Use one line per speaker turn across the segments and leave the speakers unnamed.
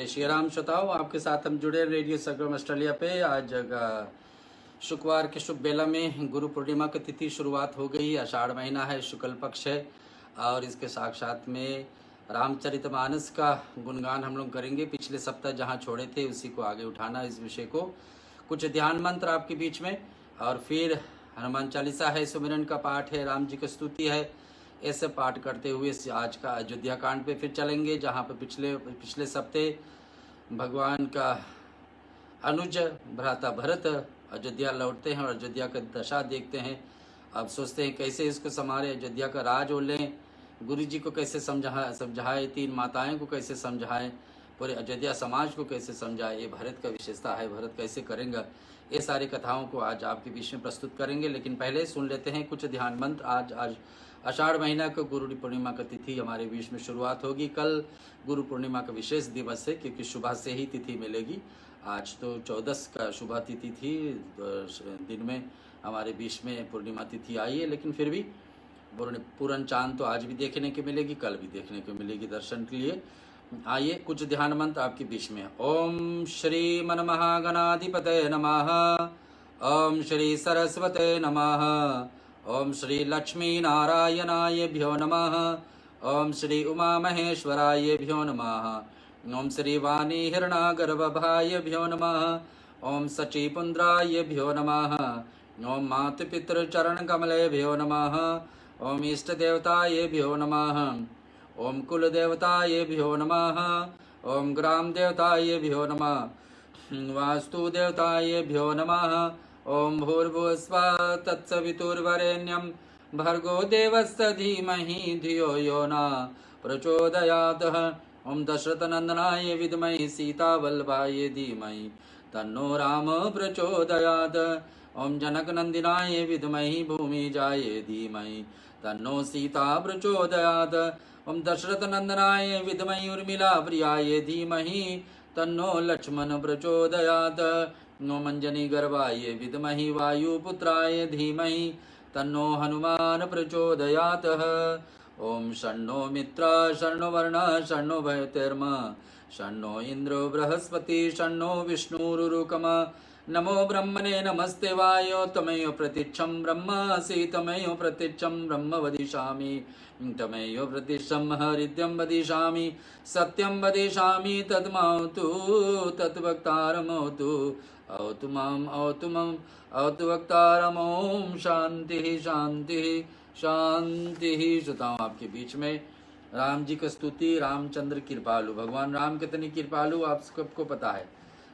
श्री राम श्रोताओं, आपके साथ हम जुड़े रेडियो संगम ऑस्ट्रेलिया पे। आज शुक्रवार के शुभ बेला में गुरु पूर्णिमा की तिथि शुरुआत हो गई। आषाढ़ महीना है, शुक्ल पक्ष है और इसके साक्षात में रामचरितमानस का गुणगान हम लोग करेंगे। पिछले सप्ताह जहां छोड़े थे उसी को आगे उठाना, इस विषय को। कुछ ध्यान मंत्र आपके बीच में और फिर हनुमान चालीसा है, सुमिरन का पाठ है, राम जी की स्तुति है। ऐसे पाठ करते हुए आज का अयोध्या कांड पे फिर चलेंगे, जहाँ पे पिछले सप्ते भगवान का अनुज भ्राता भरत अयोध्या लौटते हैं और अयोध्या का दशा देखते हैं। अब सोचते हैं कैसे इसको संभाले, अयोध्या का राज हो लें, गुरु जी को कैसे समझाए, तीन माताएं को कैसे समझाएं, पूरे अयोध्या समाज को कैसे समझाए। ये भरत का विशेषता है, भरत कैसे करेंगे। ये सारी कथाओं को आज आपके बीच में प्रस्तुत करेंगे, लेकिन पहले सुन लेते हैं कुछ ध्यान मंत्र। आज आषाढ़ महीना को गुरु पूर्णिमा का तिथि हमारे बीच में शुरुआत होगी। कल गुरु पूर्णिमा का विशेष दिवस है, क्योंकि सुबह से ही तिथि मिलेगी। आज तो 14 का शुभ तिथि थी, दिन में हमारे बीच में पूर्णिमा तिथि आई है, लेकिन फिर भी पूर्ण चांद तो आज भी देखने को मिलेगी, कल भी देखने को मिलेगी दर्शन के लिए। आइए कुछ ध्यान मंत्र आपके बीच में। ओम श्री मन महागणाधिपतये नमः। ओम श्री सरस्वते नमः। ओम श्री लक्ष्मी नारायणायेभ्यो नमः। ओम श्री उमा महेश्वरायेभ्यो नमः। ओम श्री वाणी हिरणागर्भभायेभ्यो नमः। ओम सचीपुन्द्रायेभ्यो नमः। ओम मातृपितृचरणकमलेभ्यो नमः। ओम इष्टदेवतायेभ्यो नमः। ओम कुलदेवतायेभ्यो नमः। ओम ग्राम देवतायेभ्यो नमः। वास्तुदेवतायेभ्यो नमः। ओम भूर्भुवस्वः तत्सवितुर्वरेण्यं भर्गो देवस्य धीमहि धियो यो न प्रचोदयात्। ओम दशरथनंदनाय विद्महे सीतावल्लभाय धीमहि तन्नो राम प्रचोदयात्। ओम जनकनंदिनाय विद्महे भूमिजाय धीमहि तन्नो सीता प्रचोदयात्। ओम दशरथनंदनाय विद्महे उर्मिला प्रियाय धीमहि तन्नो लक्ष्मण प्रचोदयात्। ओम अंजनी गर्भाय विद्महे वायुपुत्राय धीमहि तन्नो हनुमान प्रचोदयात्। ओम शन्नो मित्र शन्नो वर्ण शन्नो भयतिर्म शन्नो इंद्रो बृहस्पति शन्नो विष्णुरुरुकम। नमो ब्रह्मणे नमस्ते वायो तमेयो प्रतीक्षं ब्रह्मासि तमेयो प्रतीक्षं ब्रह्म वदिष्यामि तमेयो प्रतीक्षं हृद्यं वदिष्यामि सत्यं वदिष्यामि तद्मातु तद्वक्तारमोतु अवतु माम् अवतु मम अवतु वक्तारम्। ओम शांति शांति शांति। सुताओं आपके बीच में राम जी की स्तुति। रामचंद्र कृपालु, भगवान राम कितने कृपालु आप सबको पता है।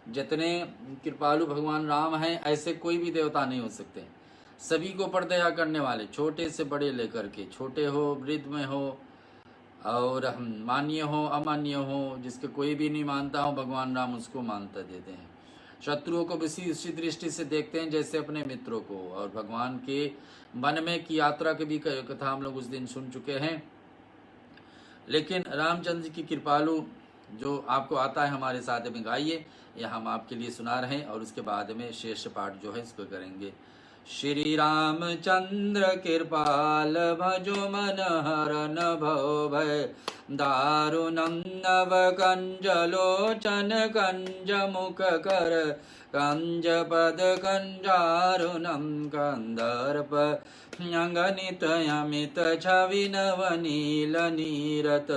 जितने कृपालु भगवान राम हैं ऐसे कोई भी देवता नहीं हो सकते। सभी को पर दया करने वाले, छोटे से बड़े लेकर के, छोटे हो वृद्ध में हो और मान्य हो अमान्य हो, जिसके कोई भी नहीं मानता हो भगवान राम उसको मानता देते हैं। शत्रुओं को भी इसी दृष्टि से देखते हैं जैसे अपने मित्रों को। और भगवान के वन में की यात्रा की भी कथा हम लोग उस दिन सुन चुके हैं। लेकिन रामचंद्र की कृपालु जो आपको आता है हमारे साथ में गाइए, यह हम आपके लिए सुना रहे हैं और उसके बाद में शेष पाठ जो है इसको करेंगे। श्री रामचंद्र कृपाल भजो मन हरन भव भय दारुणं नव कंजलोचन कंज मुख कर कंज पद कंजारुणं कंदर्प अंगनित अमित छवि नवनील नीरत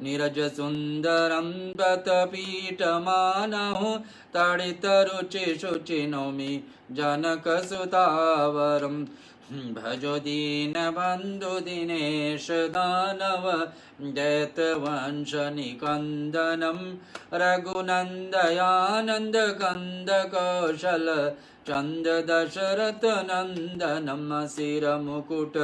नीरज सुंदरं तत्पीठमानहु तड़ित रुचि शुचि नौमि जनक सुतावरम्। भजो दीन बंधु दिनेश दानव दैतवंश निकंदनम रघुनंदयानंद कंद कौशल चंद दशरथ नंदनम सिर मुकुट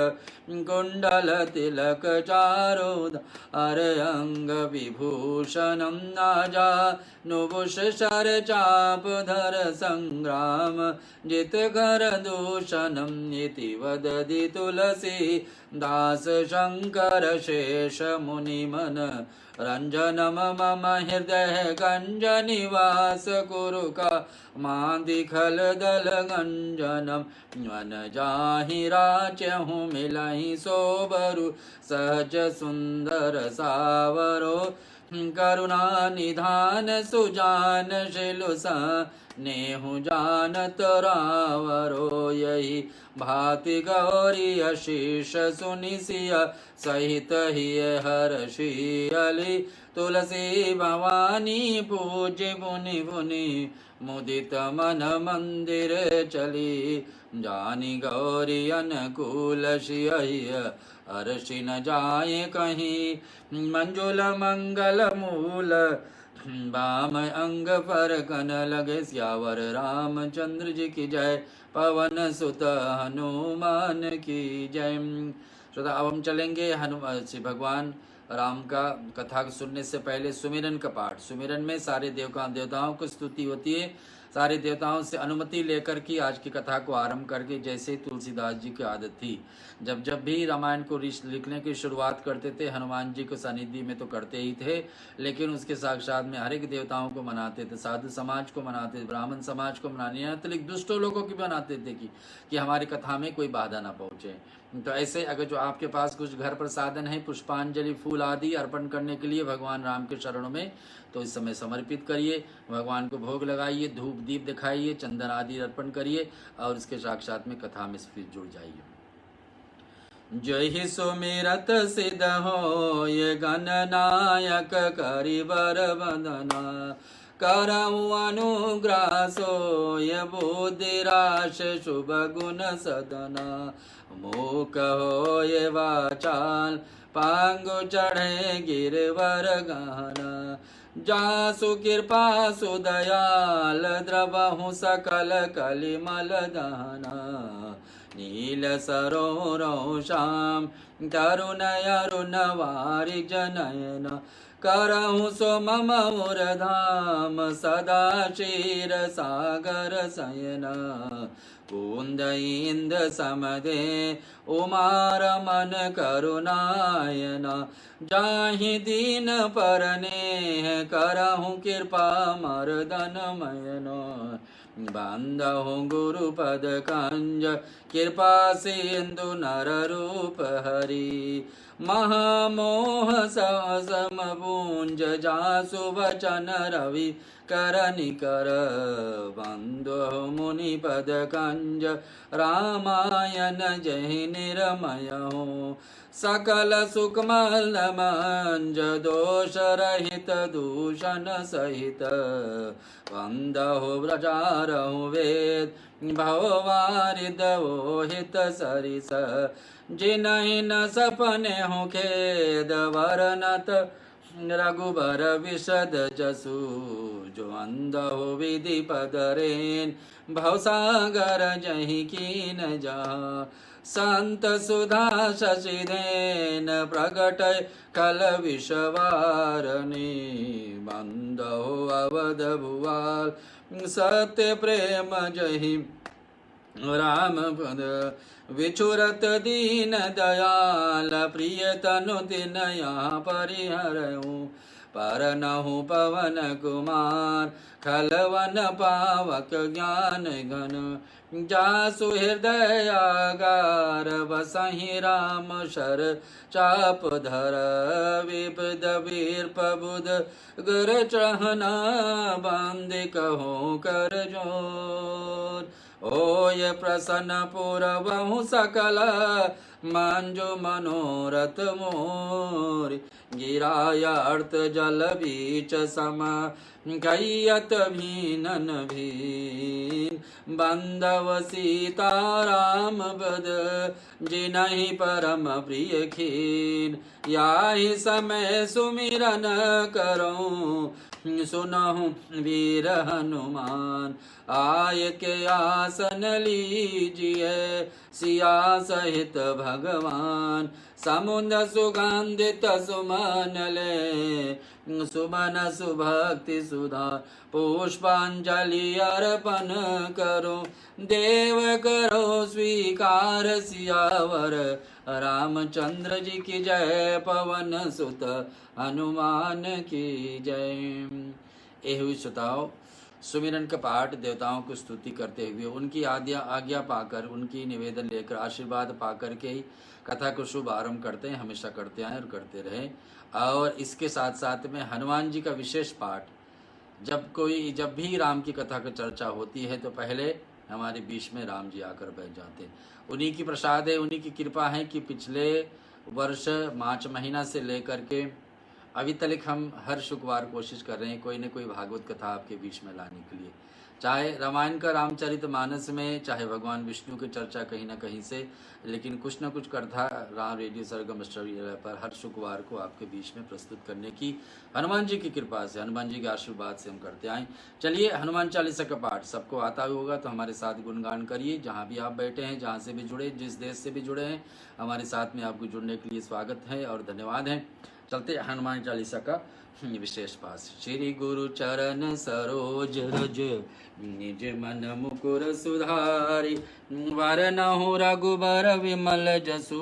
कुंडल तिलक चारुद अरंग विभूषणम नाजा नुभुष शर चाप धर संग्राम जित घर दूषणम इति वदति तुलसी दास शंकर शेष मुनि मन रंजनम मम हृदय गंज निवास कुरु का मांदि खल दल गंजनम मन जाहि राच्यहु मिलहि सोबरु सहज सुंदर सावरो करुणा निधान सुजान शिलुसा नेहु जानत रावरो यही भाति गौरी अशीष सुनिसिया सहित ही हर्षियली तुलसी भवानी पूज्य बुनि बुनि मुदित मन मंदिर चली जानी गौरी अनुकूल शिय अर्षि न जाए कहीं मंजुल मंगल मूल बाम अंग पर कन लगे सियावर रामचंद्र जी की जय पवन सुत हनुमान की जय। श्रोता अब हम चलेंगे हनुमान श्री भगवान राम का कथा सुनने से पहले सुमिरन का पाठ। सुमिरन में सारे देवताओं की स्तुति होती है। सारे देवताओं से अनुमति लेकर की आज की कथा को आरंभ करके, जैसे तुलसीदास जी की आदत थी, जब जब भी रामायण को लिखने की शुरुआत करते थे हनुमान जी को सानिध्य में तो करते ही थे, लेकिन उसके साक्षात में हर एक देवताओं को मनाते थे, साधु समाज को मनाते थे, ब्राह्मण समाज को मनाने, यहाँ तक दुष्टों लोगों की बनाते थे कि हमारी कथा में कोई बाधा ना पहुँचे। तो ऐसे अगर जो आपके पास कुछ घर पर साधन है, पुष्पांजलि फूल आदि अर्पण करने के लिए भगवान राम के चरणों में, तो इस समय समर्पित करिए, भगवान को भोग लगाइए, धूप दीप दिखाइए, चंदन आदि अर्पण करिए और इसके साक्षात में कथा में फिर जुड़ जाइए। जय ही सुमिरत सिद्ध हो ये गणनायक करिवर वंदना, करऊँ अनुग्रह सोय बुद्धि राश शुभ गुण सदना, मूक हो ये वाचाल पांगु चढ़े गिरवर गहना, जासु कृपा सुदयाल द्रवहु सकल कलिमल दहना, नील सरोरौ श्याम तरुण अरुण वारि जनयन, करहु सो मम धाम सदा क्षीर सागर शयन, कुंद इंद समदे उमार मन करुणायन, जाहि दीन परने करहु कृपा मर्दन मयन, बांधहु गुरुपद कंज कृपा सिंधु नर रूप हरि, महामोह सम पूंज जासु वचन रवि करनिकर, बंधु मुनि पद कंज रामायण जय निरमय, सकल सुकमल मंज दोष रहित दूषण सहित, वंदहु ब्रजारहु वेद भववारिदो हित सरिस, जिनहि न सपने हो खेद वरनत रघुबर विशद जसु, जो अंधो विधि पदरेन भवसागर जहि कीन जा, संत सुधा शशिधेन प्रगट कल विषवारणी, बंधो अवध भुवाल सत्य प्रेम जहि राम पद, विचुरत दीन दयाल प्रिय तनु दिन यहाँ परिहरऊँ, परनहु पवन कुमार खलवन पावक ज्ञान घन, जासु हृदय आगार बसहि राम शर चाप धर, विपद वीर प्रबुद गर चहना बांधि कहो कर जोर, ओय प्रसन्न पुरवहु सकल मंजु मनोरथ मोर, गिराया अर्थ जल बीच सम गयत भीनन भीन, बंधव सीता राम बद जिनहि परम प्रिय खीन, याहि समय सुमिरन करऊँ सुनहु वीर हनुमान, आय के आसन लीजिए सिया सहित भगवान, समुद्र सुगंधित सुमन ले सुमन सुभक्ति सुधा, पुष्पांजलि अर्पण करो देव करो स्वीकार, सियावर रामचंद्र जी की जय पवन सुत हनुमान की जय। ए हुई श्रोताओ, सुमिरन का पाठ, देवताओं की स्तुति करते हुए उनकी आज्ञा पाकर, उनकी निवेदन लेकर, आशीर्वाद पाकर के ही कथा को शुभ आरंभ करते हैं, हमेशा करते आए और करते रहें। और इसके साथ साथ में हनुमान जी का विशेष पाठ, जब भी राम की कथा की चर्चा होती है तो पहले हमारे बीच में राम जी आकर बैठ जाते हैं। उन्हीं की प्रसाद है, उन्हीं की कृपा है कि पिछले वर्ष मार्च महीना से लेकर के अभी तक हम हर शुक्रवार कोशिश कर रहे हैं कोई न कोई भागवत कथा आपके बीच में लाने के लिए, चाहे रामायण का रामचरितमानस में, चाहे भगवान विष्णु की चर्चा कहीं ना कहीं से, लेकिन कुछ न कुछ कथा राम रेडियो सरगम स्टोरी पर हर शुक्रवार को आपके बीच में प्रस्तुत करने की हनुमान जी की कृपा से, हनुमान जी के आशीर्वाद से हम करते आए। चलिए, हनुमान चालीसा का पाठ सबको आता होगा तो हमारे साथ गुणगान करिए। जहाँ भी आप बैठे हैं, जहाँ से भी जुड़े, जिस देश से भी जुड़े हैं, हमारे साथ में आपको जुड़ने के लिए स्वागत है और धन्यवाद है। चलते हनुमान चालीसा का विशेष पास। श्री गुरु चरण सरोज रज निज मन मुकुर सुधारी, वरनहु रघुबर विमल जसु,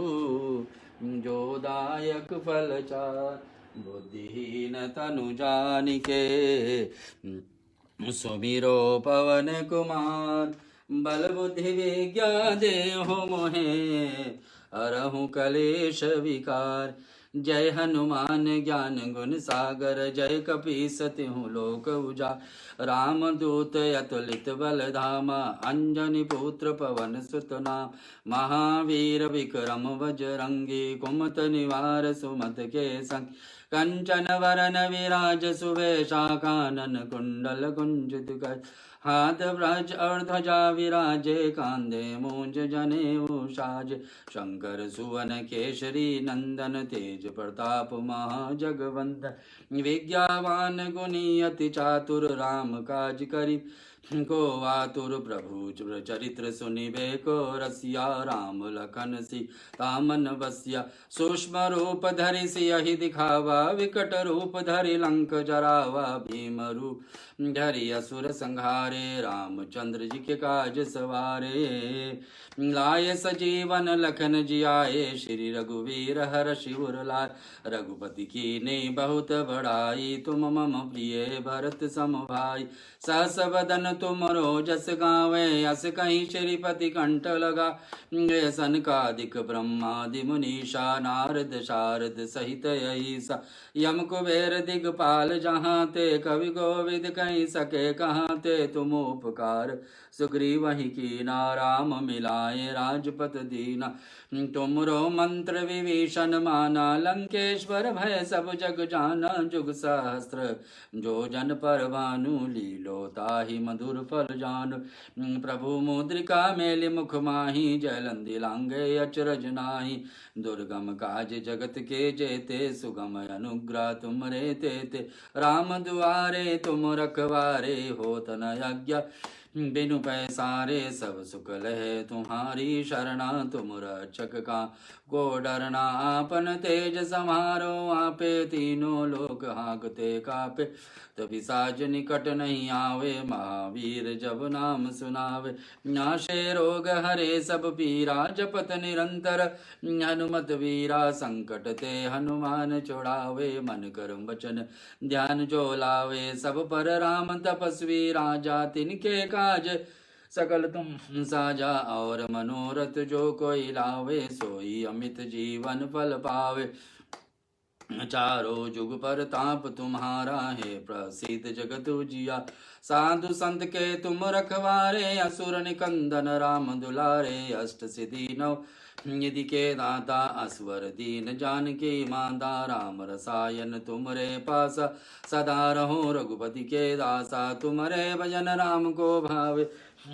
जो दायक फल चार, बुद्धिहीन तनु जानिके, सुमिरो पवन कुमार, बल बुद्धि विद्या देहु मोहे, हरहु कलेश विकार। जय हनुमान ज्ञान गुण सागर, जय कपीस तिहु लोक उजागर। राम दूत अतुलित बल धामा, अंजनी पुत्र पवन सुत नाम। महावीर विक्रम बजरंगी, कुमत निवार सुमत के संग। कंचन वरन विराज सुवेशा, कानन कुंडल कुंजित कर। हाथ ब्रज और ध्वजा विराजे, कांधे मूंज जनेऊ साज। शंकर सुवन केसरी नंदन, तेज प्रताप महाजगवंदन। विज्ञावान गुणी अति चातुर, राम काज करि को आतुर। प्रभु चरित्र सुनिबे को रसिया, राम लखन सीता मन बसिया। सूक्ष्म रूप धरि सियहि दिखावा, विकट रूप धरि लंक जरावा। भीम रूप धरि असुर संहारे, रामचंद्र जी के काज सवारे। लाए सजीवन लखन जियाए, श्री रघुवीर हर शिवर लाय। रघुपति कीन्ही बहुत बड़ाई, तुम मम प्रिय भरत सम भाई। सहस बदन तुमरो जस गावें, अस कहीं श्रीपति कंठ लगा। सनकादिक ब्रह्मादि मुनीषा, नारद शारद सहित अहिसा। यम कुबेर दिगपाल जहाँ ते, कवि कोविद कहीं सके कहाँ ते। तुम उपकार सुग्रीवहि कीना, राम मिलाए राजपत दीना। तुमरो मंत्र विभीषण माना, लंकेश्वर भय सब जग जाना। जुग सहस्त्र जो जन पर भानु, लीलो ताहि मधुर फल जान। प्रभु मुद्रिका मेलि मुख माहि, जयलंधि लांघे अचरज नाहि। दुर्गम काज जगत के जेते, सुगम अनुग्रह तुम रे तेते। राम दुआरे तुम रखवारे, होत न आज्ञा बिनु पैसारे। सब सुख लहे तुम्हारी शरणा, तुम रक्षक का को डरना। आपन तेज समारो आपे, तीनों लोक हाँकते कापे। तभी साज निकट नहीं आवे, महावीर जब नाम सुनावे। नाशे रोग हरे सब पीरा, जपत निरंतर हनुमत वीरा। संकट ते हनुमान छुड़ावे, मन कर्म वचन ध्यान जो लावे। सब पर राम तपस्वी राजा, तिनके काज सकल तुम साजा। और मनोरथ जो कोई लावे, सोई अमित जीवन फल पावे। चारों जुग पर ताप तुम्हारा है, प्रसिद्ध जगत उजिया। साधु संत के तुम रखवारे, असुर निकंदन राम दुलारे। अष्ट सिद्धि नौ निधि के दाता, असवर दीन जानकी माता। राम रसायन तुमरे पासा, सदा रहो रघुपति के दासा। तुमरे भजन राम को भावे,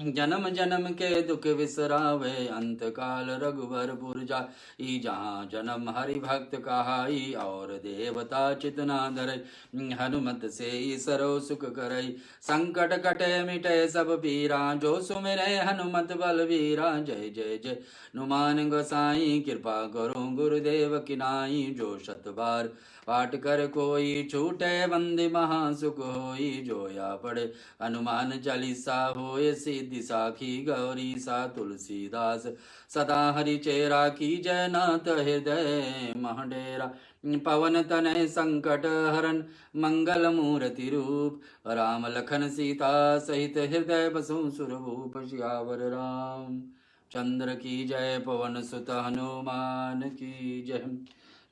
जन्म जन्म के दुख विसरावे। अंत काल रघुवर पुर जाई, जहाँ जन्म हरि भक्त कहाई। और देवता चितना धरई, हनुमत से सरो सुख करई। संकट कटे मिटे सब पीरा, जो सुमिरे हनुमत बलवीरा। जय जय जय हनुमान गोसाई, कृपा करो गुरुदेव की नाई। जो शत बार पाठ कर कोई, छूटे बंदी महासुख होई। जो या पढ़े हनुमान चालीसा, होए सिद्धि साखी गौरी सा। तुलसीदास सदा हरि चेरा, की जय नाथ हृदय महडेरा। पवन तनय संकट हरन मंगल मूर्ति रूप, राम लखन सीता सहित हृदय बसु सुरभूप। सियावर राम चंद्र की जय, पवन सुत हनुमान की जय।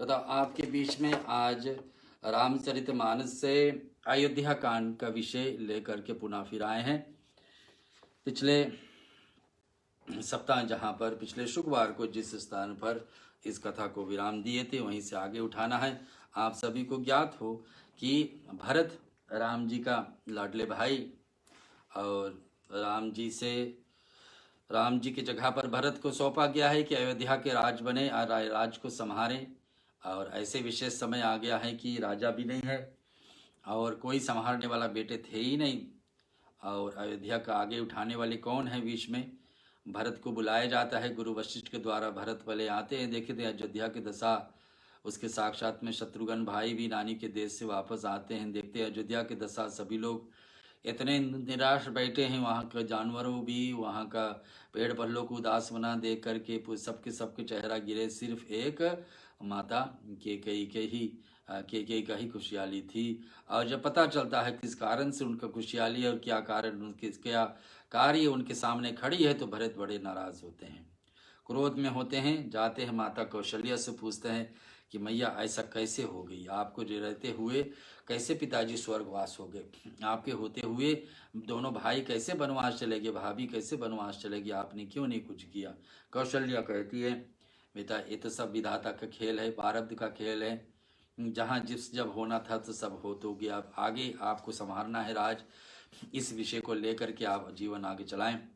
तथा आपके बीच में आज रामचरितमानस से अयोध्या कांड का विषय लेकर के पुनः फिर आए हैं। पिछले सप्ताह जहाँ पर पिछले शुक्रवार को जिस स्थान पर इस कथा को विराम दिए थे वहीं से आगे उठाना है। आप सभी को ज्ञात हो कि भरत राम जी का लाडले भाई, और राम जी की जगह पर भरत को सौंपा गया है कि अयोध्या के राज बने और राज को संभालें। और ऐसे विशेष समय आ गया है कि राजा भी नहीं है और कोई संभालने वाला बेटे थे ही नहीं, और अयोध्या का आगे उठाने वाले कौन है बीच में। भरत को बुलाया जाता है गुरु वशिष्ठ के द्वारा। भरत वाले आते हैं, देखे थे अयोध्या की दशा, उसके साक्षात में शत्रुघ्न भाई भी नानी के देश से वापस आते हैं, देखते हैं अयोध्या की दशा। सभी लोग इतने निराश बैठे हैं, वहाँ के जानवरों भी, वहाँ का पेड़ पल्लों को उदास बना देख करके सबके चेहरा गिरे। सिर्फ एक माता केकई का ही खुशहाली थी। और जब पता चलता है किस कारण से उनका खुशहाली और क्या कारण उनके क्या कार्य उनके सामने खड़ी है, तो भरत बड़े नाराज होते हैं, क्रोध में होते हैं। जाते हैं माता कौशल्या से पूछते हैं कि मैया ऐसा कैसे हो गई, आपको रहते हुए कैसे पिताजी स्वर्गवास हो गए, आपके होते हुए दोनों भाई कैसे वनवास चले गए, भाभी कैसे वनवास चले गए, आपने क्यों नहीं कुछ किया। कौशल्या कहती है बेटा ये तो सब विधाता का खेल है, प्रारब्ध का खेल है, जहाँ जब होना था तो सब हो तो गया, अब आगे आपको संभालना है राज, इस विषय को लेकर के आप जीवन आगे चलाएं।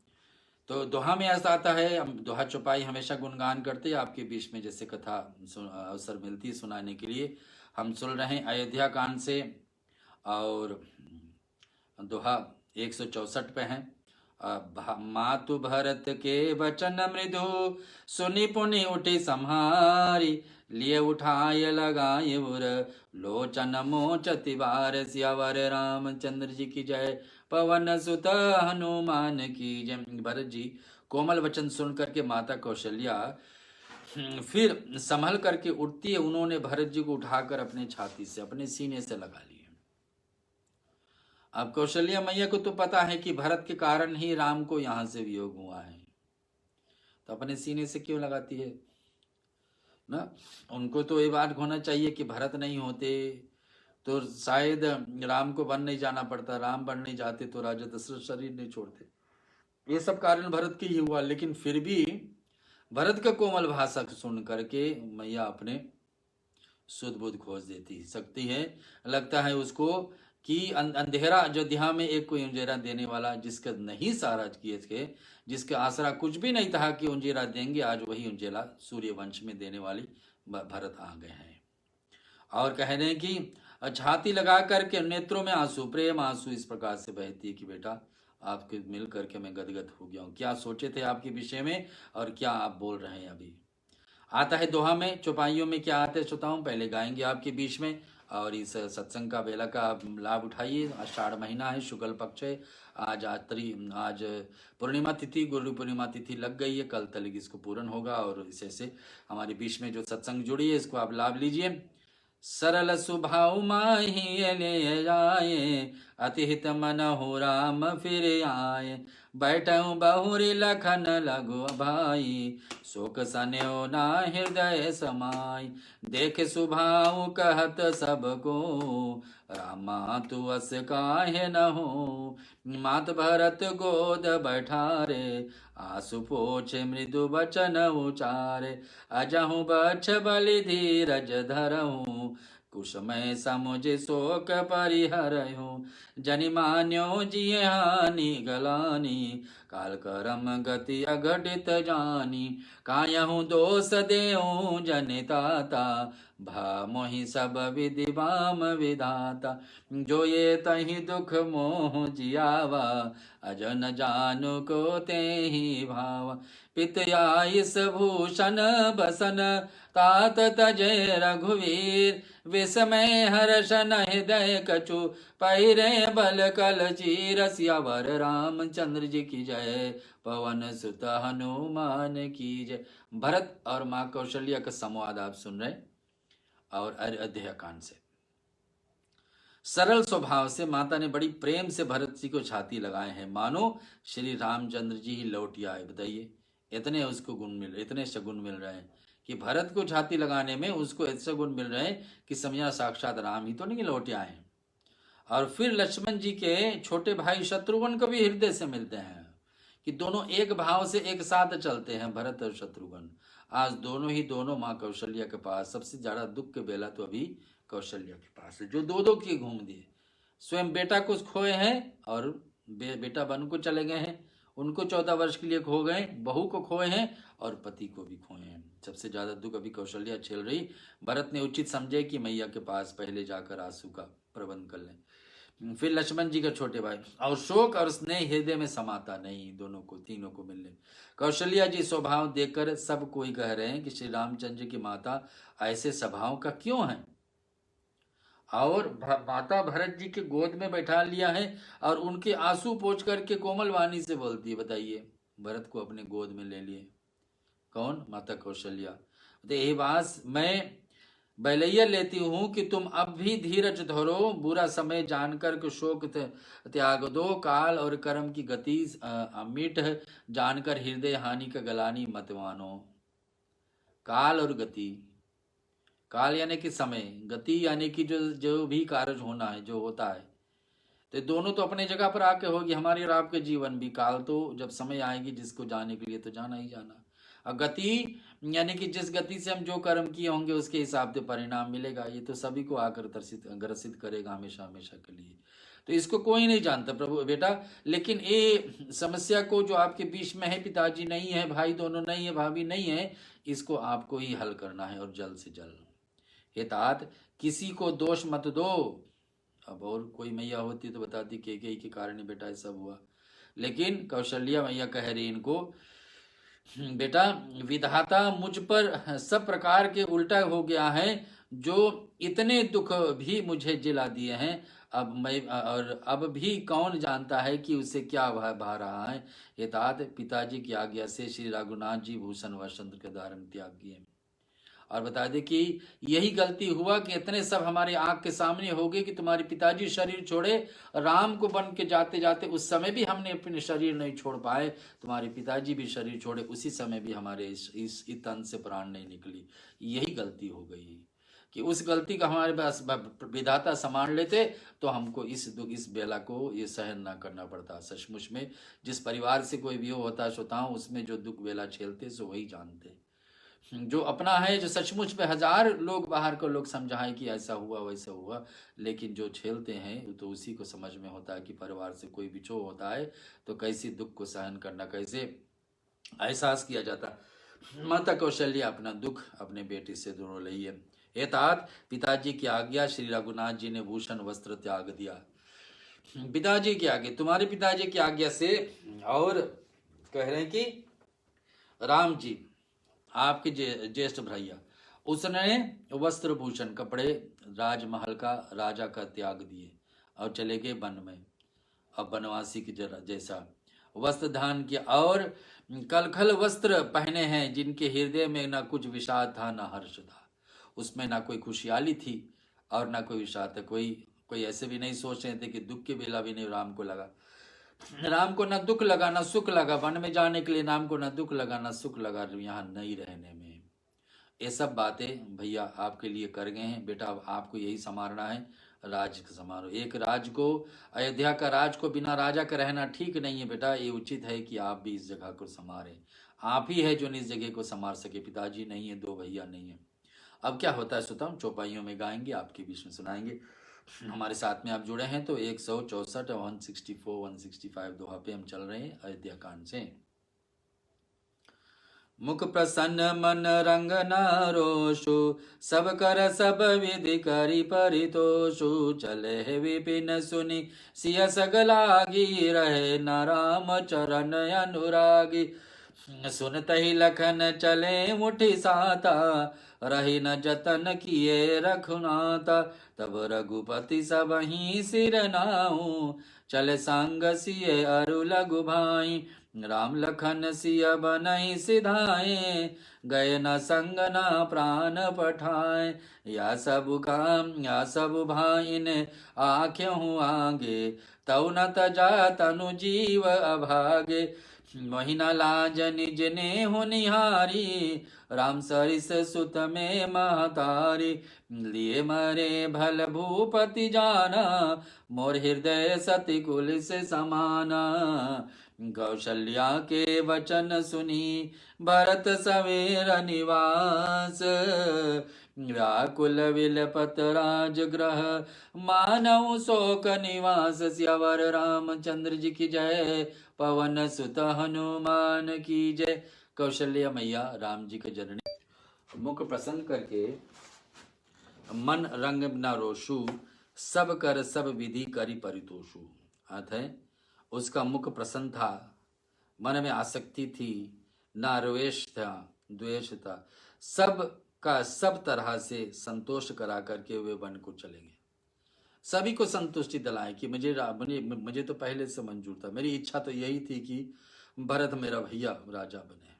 तो दोहा में ऐसा आता है, हम दोहा चौपाई हमेशा गुणगान करते हैं, आपके बीच में जैसे कथा अवसर मिलती है सुनाने के लिए हम सुन रहे हैं अयोध्या कांड से। और दोहा 164 पे है। मातु भरत के वचन मृदु, सुनि पुनि उठी सम्हारी, लिए उठाए लगाए उर, लोचन मोचति बार। सियावर रामचंद्र जी की जय, पवन सुत हनुमान की जय। भरत जी कोमल वचन सुन करके माता कौशल्या फिर संभल करके उठती है। उन्होंने भरत जी को उठाकर अपने छाती से, अपने सीने से लगा लिया। अब कौशल्या मैया को तो पता है कि भरत के कारण ही राम को यहां से वियोग हुआ है, तो अपने सीने से क्यों लगाती है ना। उनको तो ये बात होना चाहिए कि भरत नहीं होते तो शायद राम को वन नहीं जाना पड़ता, राम वन नहीं जाते तो राजा दशरथ शरीर नहीं छोड़ते। ये सब कारण भरत के ही हुआ, लेकिन फिर भी भरत का कोमल भाषा सुन करके मैया अपने सुध बुध खोज देती सकती है। लगता है उसको कि अंधेरा अयोध्या में एक कोई उंजेरा देने वाला, जिसका नहीं सहारा किए थे, जिसका आसरा कुछ भी नहीं था कि उंजेरा देंगे, आज वही उंजेरा सूर्य वंश में देने वाली भरत आ गए हैं। और कह रहे हैं कि छाती लगा करके नेत्रों में आंसू, प्रेम आंसू इस प्रकार से बहती है कि बेटा आपके मिल करके मैं गदगद हो गया हूँ, क्या सोचे थे आपके विषय में और क्या आप बोल रहे हैं। अभी आता है दोहा में, चौपाइयों में क्या आते श्रोताओं, पहले गाएंगे आपके बीच में। और इस सत्संग का बेला का लाभ उठाइए। आषाढ़ महीना है, शुक्ल पक्ष है, आज पूर्णिमा तिथि, गुरु पूर्णिमा तिथि लग गई है, कल तक इसको पूर्ण होगा। और इसे से हमारे बीच में जो सत्संग जुड़ी है इसको आप लाभ लीजिए। सरल स्वभाव माही ले जाए, अतिहित मन हो राम फिर आए, बैठऊ बहुरी लखन लगो भाई, शोक सन्यो ना हृदय समाई, देख सुभाव कहत सबको, रामा तू अस काहे न हो, मात भरत गोद बैठारे, आसु पोछे मृदु वचन उचारे, अजहु बछ बलि धीरज धरहूँ, कुशमय समुझ शोक परिहरहूँ, जनि मान्यो जिय हानि गलानी, काल करम गति अघटित जानी, कायहु दोष देऊँ जनिताता, भा मोहि सब विधि वाम विधाता, जो ये तहि दुख मोह जियावा, अजन जानु को तेहि भावा, पित आयुष भूषण बसन, तात तजय रघुवीर, विस्मय हर्षन हृदय कछु, पहिरे बल कल चीर। सियावर रामचंद्र जी की जय, पवन सुत हनुमान की जय। भरत और माँ कौशल्या का संवाद आप सुन रहे। और अयोध्या कांड से। सरल स्वभाव से माता ने बड़ी प्रेम से भरत जी को छाती लगाए हैं, मानो श्री रामचंद्र जी ही लौट आए। बताइए, इतने उसको गुण मिल रहे, इतने सगुण मिल रहे हैं कि भरत को छाती लगाने में उसको ऐसे गुण मिल रहे हैं कि समझा साक्षात राम ही तो नहीं लौट आए हैं। और फिर लक्ष्मण जी के छोटे भाई शत्रुघ्न को भी हृदय से मिलते हैं कि दोनों एक भाव से एक साथ चलते हैं, भरत और शत्रुघ्न। आज दोनों माँ कौशल्या के पास सबसे ज्यादा दुख के बेला तो अभी कौशल्या के पास है, जो दो दो की घूम दिए। स्वयं बेटा को खोए हैं और बेटा बन को चले गए हैं, उनको 14 वर्ष के लिए खो गए, बहू को खोए हैं और पति को भी खोए हैं। सबसे ज्यादा दुख अभी कौशल्या झेल रही। भरत ने उचित समझे कि मैया के पास पहले जाकर आंसू का प्रबंध कर लें। फिर लक्ष्मण जी का छोटे भाई, और शोक और स्नेह हृदय में समाता नहीं दोनों को, तीनों को मिलने। कौशल्या जी स्वभाव देखकर सब कोई कह रहे हैं कि श्री रामचंद्र की माता ऐसे स्वभाव का क्यों है, और माता भरत जी के गोद में बैठा लिया है और उनके आंसू पोंछ करके कोमल वाणी से बोलती है। बताइए, भरत को अपने गोद में ले लिए कौन? माता कौशल्या। तो यही बात मैं बलैया लेती हूँ कि तुम अब भी धीरज धरो, बुरा समय जानकर के शोक त्याग दो, काल और कर्म की गति अमिट जानकर हृदय हानि का गलानी मत मानो। काल और गति, काल यानी कि समय, गति यानी कि जो भी कार्य होना है, जो होता है, तो दोनों तो अपने जगह पर आके होगी। हमारे और आपके जीवन भी काल तो जब समय आएगी जिसको जाने के लिए तो जाना ही जाना। और गति यानी कि जिस गति से हम जो कर्म किए होंगे उसके हिसाब से परिणाम मिलेगा। ये तो सभी को आकर ग्रसित करेगा हमेशा हमेशा के लिए। तो इसको कोई नहीं जानता प्रभु बेटा। लेकिन ये समस्या को जो आपके बीच में है, पिताजी नहीं है, भाई दोनों नहीं है, भाभी नहीं है, इसको आपको ही हल करना है और जल्द से जल्द। हे तात, किसी को दोष मत दो। अब और कोई मैया होती तो बताती केकई के कारण बेटा ऐसा हुआ, लेकिन कौशल्या मैया कह रही इनको, बेटा विधाता मुझ पर सब प्रकार के उल्टा हो गया है, जो इतने दुख भी मुझे जिला दिए हैं, अब मैं और अब भी कौन जानता है कि उसे क्या भा रहा है। ये तात, पिताजी की आज्ञा से श्री रघुनाथ जी भूषण वसंत के धारण त्याग किए। और बता दे कि यही गलती हुआ कि इतने सब हमारे आंख के सामने हो गए कि तुम्हारे पिताजी शरीर छोड़े, राम को बन के जाते जाते उस समय भी हमने अपने शरीर नहीं छोड़ पाए, तुम्हारे पिताजी भी शरीर छोड़े उसी समय भी हमारे इस तन से प्राण नहीं निकली। यही गलती हो गई कि उस गलती का हमारे पास विधाता संभाल लेते तो हमको इस बेला को ये सहन ना करना पड़ता। सचमुच में जिस परिवार से कोई भी होता श्रोताओं, उसमें जो दुख बेला झेलते सो वही जानते, जो अपना है, जो सचमुच पे 1000 लोग बाहर को लोग समझाएं कि ऐसा हुआ वैसा हुआ, लेकिन जो झेलते हैं तो उसी को समझ में होता है कि परिवार से कोई बिछो होता है तो कैसे दुख को सहन करना, कैसे एहसास किया जाता। माता कौशल्या अपना दुख अपने बेटे से दूर रही है। हे तात, पिताजी की आज्ञा श्री रघुनाथ जी ने भूषण वस्त्र त्याग दिया। पिताजी की आज्ञा, तुम्हारे पिताजी की आज्ञा से, और कह रहे हैं कि राम जी आपके ज्येष्ठ भैया, उसने वस्त्र भूषण कपड़े राजमहल का राजा का त्याग दिए और चले गए वन में। अब वनवासी की जैसा वस्त्र धारण किया और कलखल वस्त्र पहने हैं, जिनके हृदय में ना कुछ विषाद था ना हर्ष था। उसमें ना कोई खुशहाली थी और ना कोई विषाद था। कोई ऐसे भी नहीं सोच रहे थे कि दुख के बेला भी नहीं राम को लगा। राम को ना दुख लगा ना सुख लगा, वन में जाने के लिए राम को ना दुख लगा ना सुख लगा यहाँ नहीं रहने में। ये सब बातें भैया आपके लिए कर गए हैं बेटा। आपको यही संभालना है, राज संभालो। एक राज को, अयोध्या का राज को बिना राजा का रहना ठीक नहीं है बेटा। ये उचित है कि आप भी इस जगह को संभालें। आप ही है जो इस जगह को संभाल सके। पिताजी नहीं है, 2 भैया नहीं है। अब क्या होता है सुतम, चौपाइयों में गाएंगे, आपके बीच में सुनाएंगे। हमारे साथ में आप जुड़े हैं तो 164 164 165 दोहा पे हम चल रहे हैं अयोध्या कांड से। मुख प्रसन्न मन रंग नारोषु, सब कर सब विधि करी परितोषु। चले विपिन सुनि सिय सगलागी, रहे न राम चरण अनुरागी। सुनत ही लखन चले मुठि साता, रही न जतन किए रघुनाथा। तब रघुपति सबहि सिर नाऊ, चले संग सिए अरु लघु भाई। राम लखन सिया बनई सिधाए, गए न संग न प्राण पठाए। या सब काम या सब भाइन आख्यहु आगे, तौ न तजा तनु जीव अभागे। मोहिना लाज निज नेहु निहारी, राम सरिस सुत में महतारी। लिए मरे भल भूपति जाना, मोर हृदय सति कुल से समाना। कौशल्या के वचन सुनी, भरत सवेर निवास। व्याकुल विलपत राजगृह, मानव शोक निवास। सियावर रामचंद्र जी की जय, पवन सुत हनुमान की जय। कौशल्या मैया राम जी के जननी। मुख प्रसन्न करके मन रंग न रोशु, सब कर सब विधि करी परितोषु। अर्थ है उसका मुख प्रसन्न था, मन में आसक्ति थी, ना रोष था, द्वेष था, सब का सब तरह से संतोष करा करके वे वन को चले गए। सभी को संतुष्टि दिलाए कि मुझे तो पहले से मंजूर था, मेरी इच्छा तो यही थी कि भरत मेरा भैया राजा बने,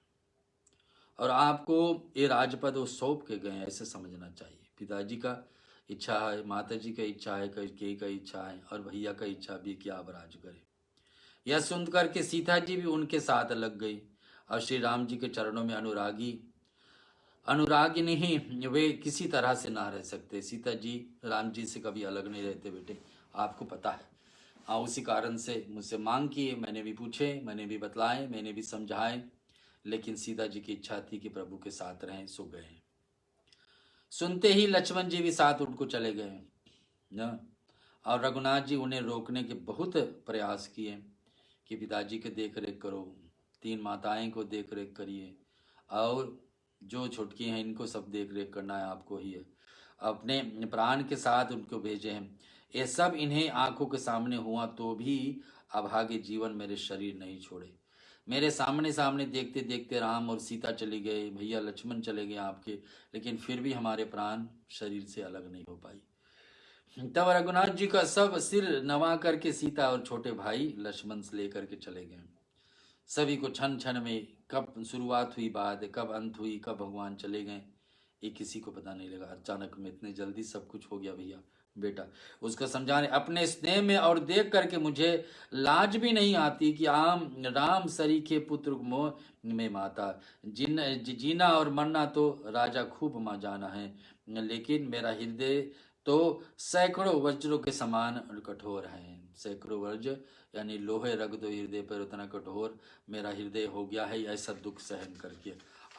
और आपको ये राजपद वो सौंप के गए, ऐसे समझना चाहिए। पिताजी का इच्छा है, माता जी का इच्छा है, कैकेयी का इच्छा है, और भैया का इच्छा भी कि आप राज करें। यह सुन करके सीता जी भी उनके साथ लग गई, और श्री राम जी के चरणों में अनुरागी नहीं, वे किसी तरह से ना रह सकते। सीता जी राम जी से कभी अलग नहीं रहते बेटे, आपको पता है। हाँ, उसी कारण से मुझसे मांग किए, मैंने भी पूछे, मैंने भी बतलाए, मैंने भी समझाए, लेकिन सीता जी की इच्छा थी कि प्रभु के साथ रहें, सो गए। सुनते ही लक्ष्मण जी भी साथ उनको चले गए ना, और रघुनाथ जी उन्हें रोकने के बहुत प्रयास किए कि पिताजी के देख रेख करो, 3 माताएं को देख रेख करिए, और जो छुटकी हैं इनको सब देख रेख करना है आपको ही है। अपने प्राण के साथ उनको भेजे हैं। ये सब इन्हें आंखों के सामने हुआ तो भी अभागे जीवन मेरे शरीर नहीं छोड़े। मेरे सामने सामने देखते देखते राम और सीता चली गए, भैया लक्ष्मण चले गए आपके, लेकिन फिर भी हमारे प्राण शरीर से अलग नहीं हो पाई। तब रघुनाथ जी का सब सिर नवा करके सीता और छोटे भाई लक्ष्मण से लेकर के चले गए। सभी को क्षण क्षण में कब शुरुआत हुई बात, कब अंत हुई, कब भगवान चले गए, ये किसी को पता नहीं लगा। अचानक में इतने जल्दी सब कुछ हो गया भैया बेटा। उसको समझाने अपने स्नेह में और देख करके मुझे लाज भी नहीं आती कि राम सरी के पुत्र मोह में माता। जीना और मरना तो राजा खूब माँ जाना है, लेकिन मेरा हृदय तो सैकड़ों वज्रों के समान कठोर है। सैकड़ों वज्र यानी लोहे रख दो हृदय पर, उतना कठोर मेरा हृदय हो गया है ऐसा दुख सहन करके।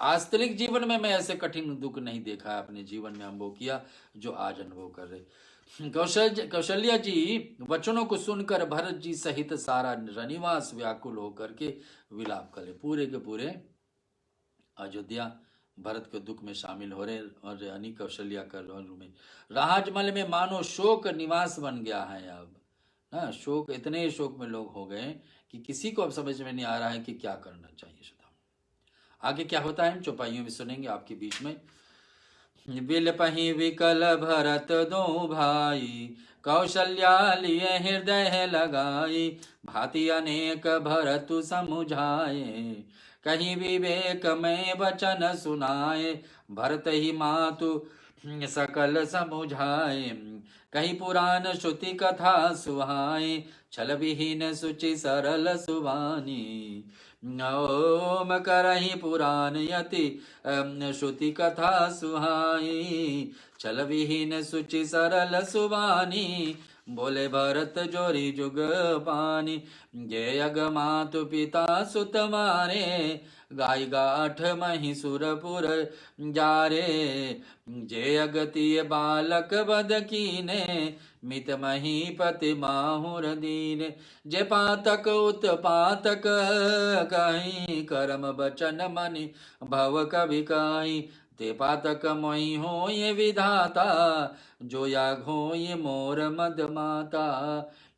आस्तरिक जीवन में मैं ऐसे कठिन दुख नहीं देखा है, अपने जीवन में अनुभव किया जो आज अनुभव कर रहे। कौशल्या जी वचनों को सुनकर भरत जी सहित सारा रनिवास व्याकुल होकर के विलाप करे। पूरे के पूरे अयोध्या भरत के दुख में शामिल हो रहे, और यानी कौशल्या कर में राजमहल में मानो शोक निवास बन गया है। अब ना शोक, इतने शोक में लोग हो गए कि किसी को अब समझ में नहीं आ रहा है कि क्या करना चाहिए। सदा आगे क्या होता है हम चौपाइयों में सुनेंगे आपके बीच में। बिलपहि विकल भरत दो भाई, कौशल्या लिए हृदय लगाई। भांति अनेक भरतु समुझाए, कहीं विवेक में वचन सुनाए। भरत ही मातु सकल समुझाए, कहीं पुराण श्रुति कथा सुहाए। छल विहीन सुचि सरल सुवानी, ओम करहि पुराण यति श्रुति कथा सुहाई। छल विहीन सुचि सरल सुवानी, बोले भरत जोरी जुग पानी। जय अगमातु पिता सुत मारे, गाय गाठ मही सुरपुर जारे। जय अगतिय बालक बद कीने, मित महीपति माहुर दीन। जे पातक उत्पातक कहीं, करम बचन मनि भव कवि काई। ते पातक मोहि हो ये विधाता, जो याग हो ये मोर मद माता।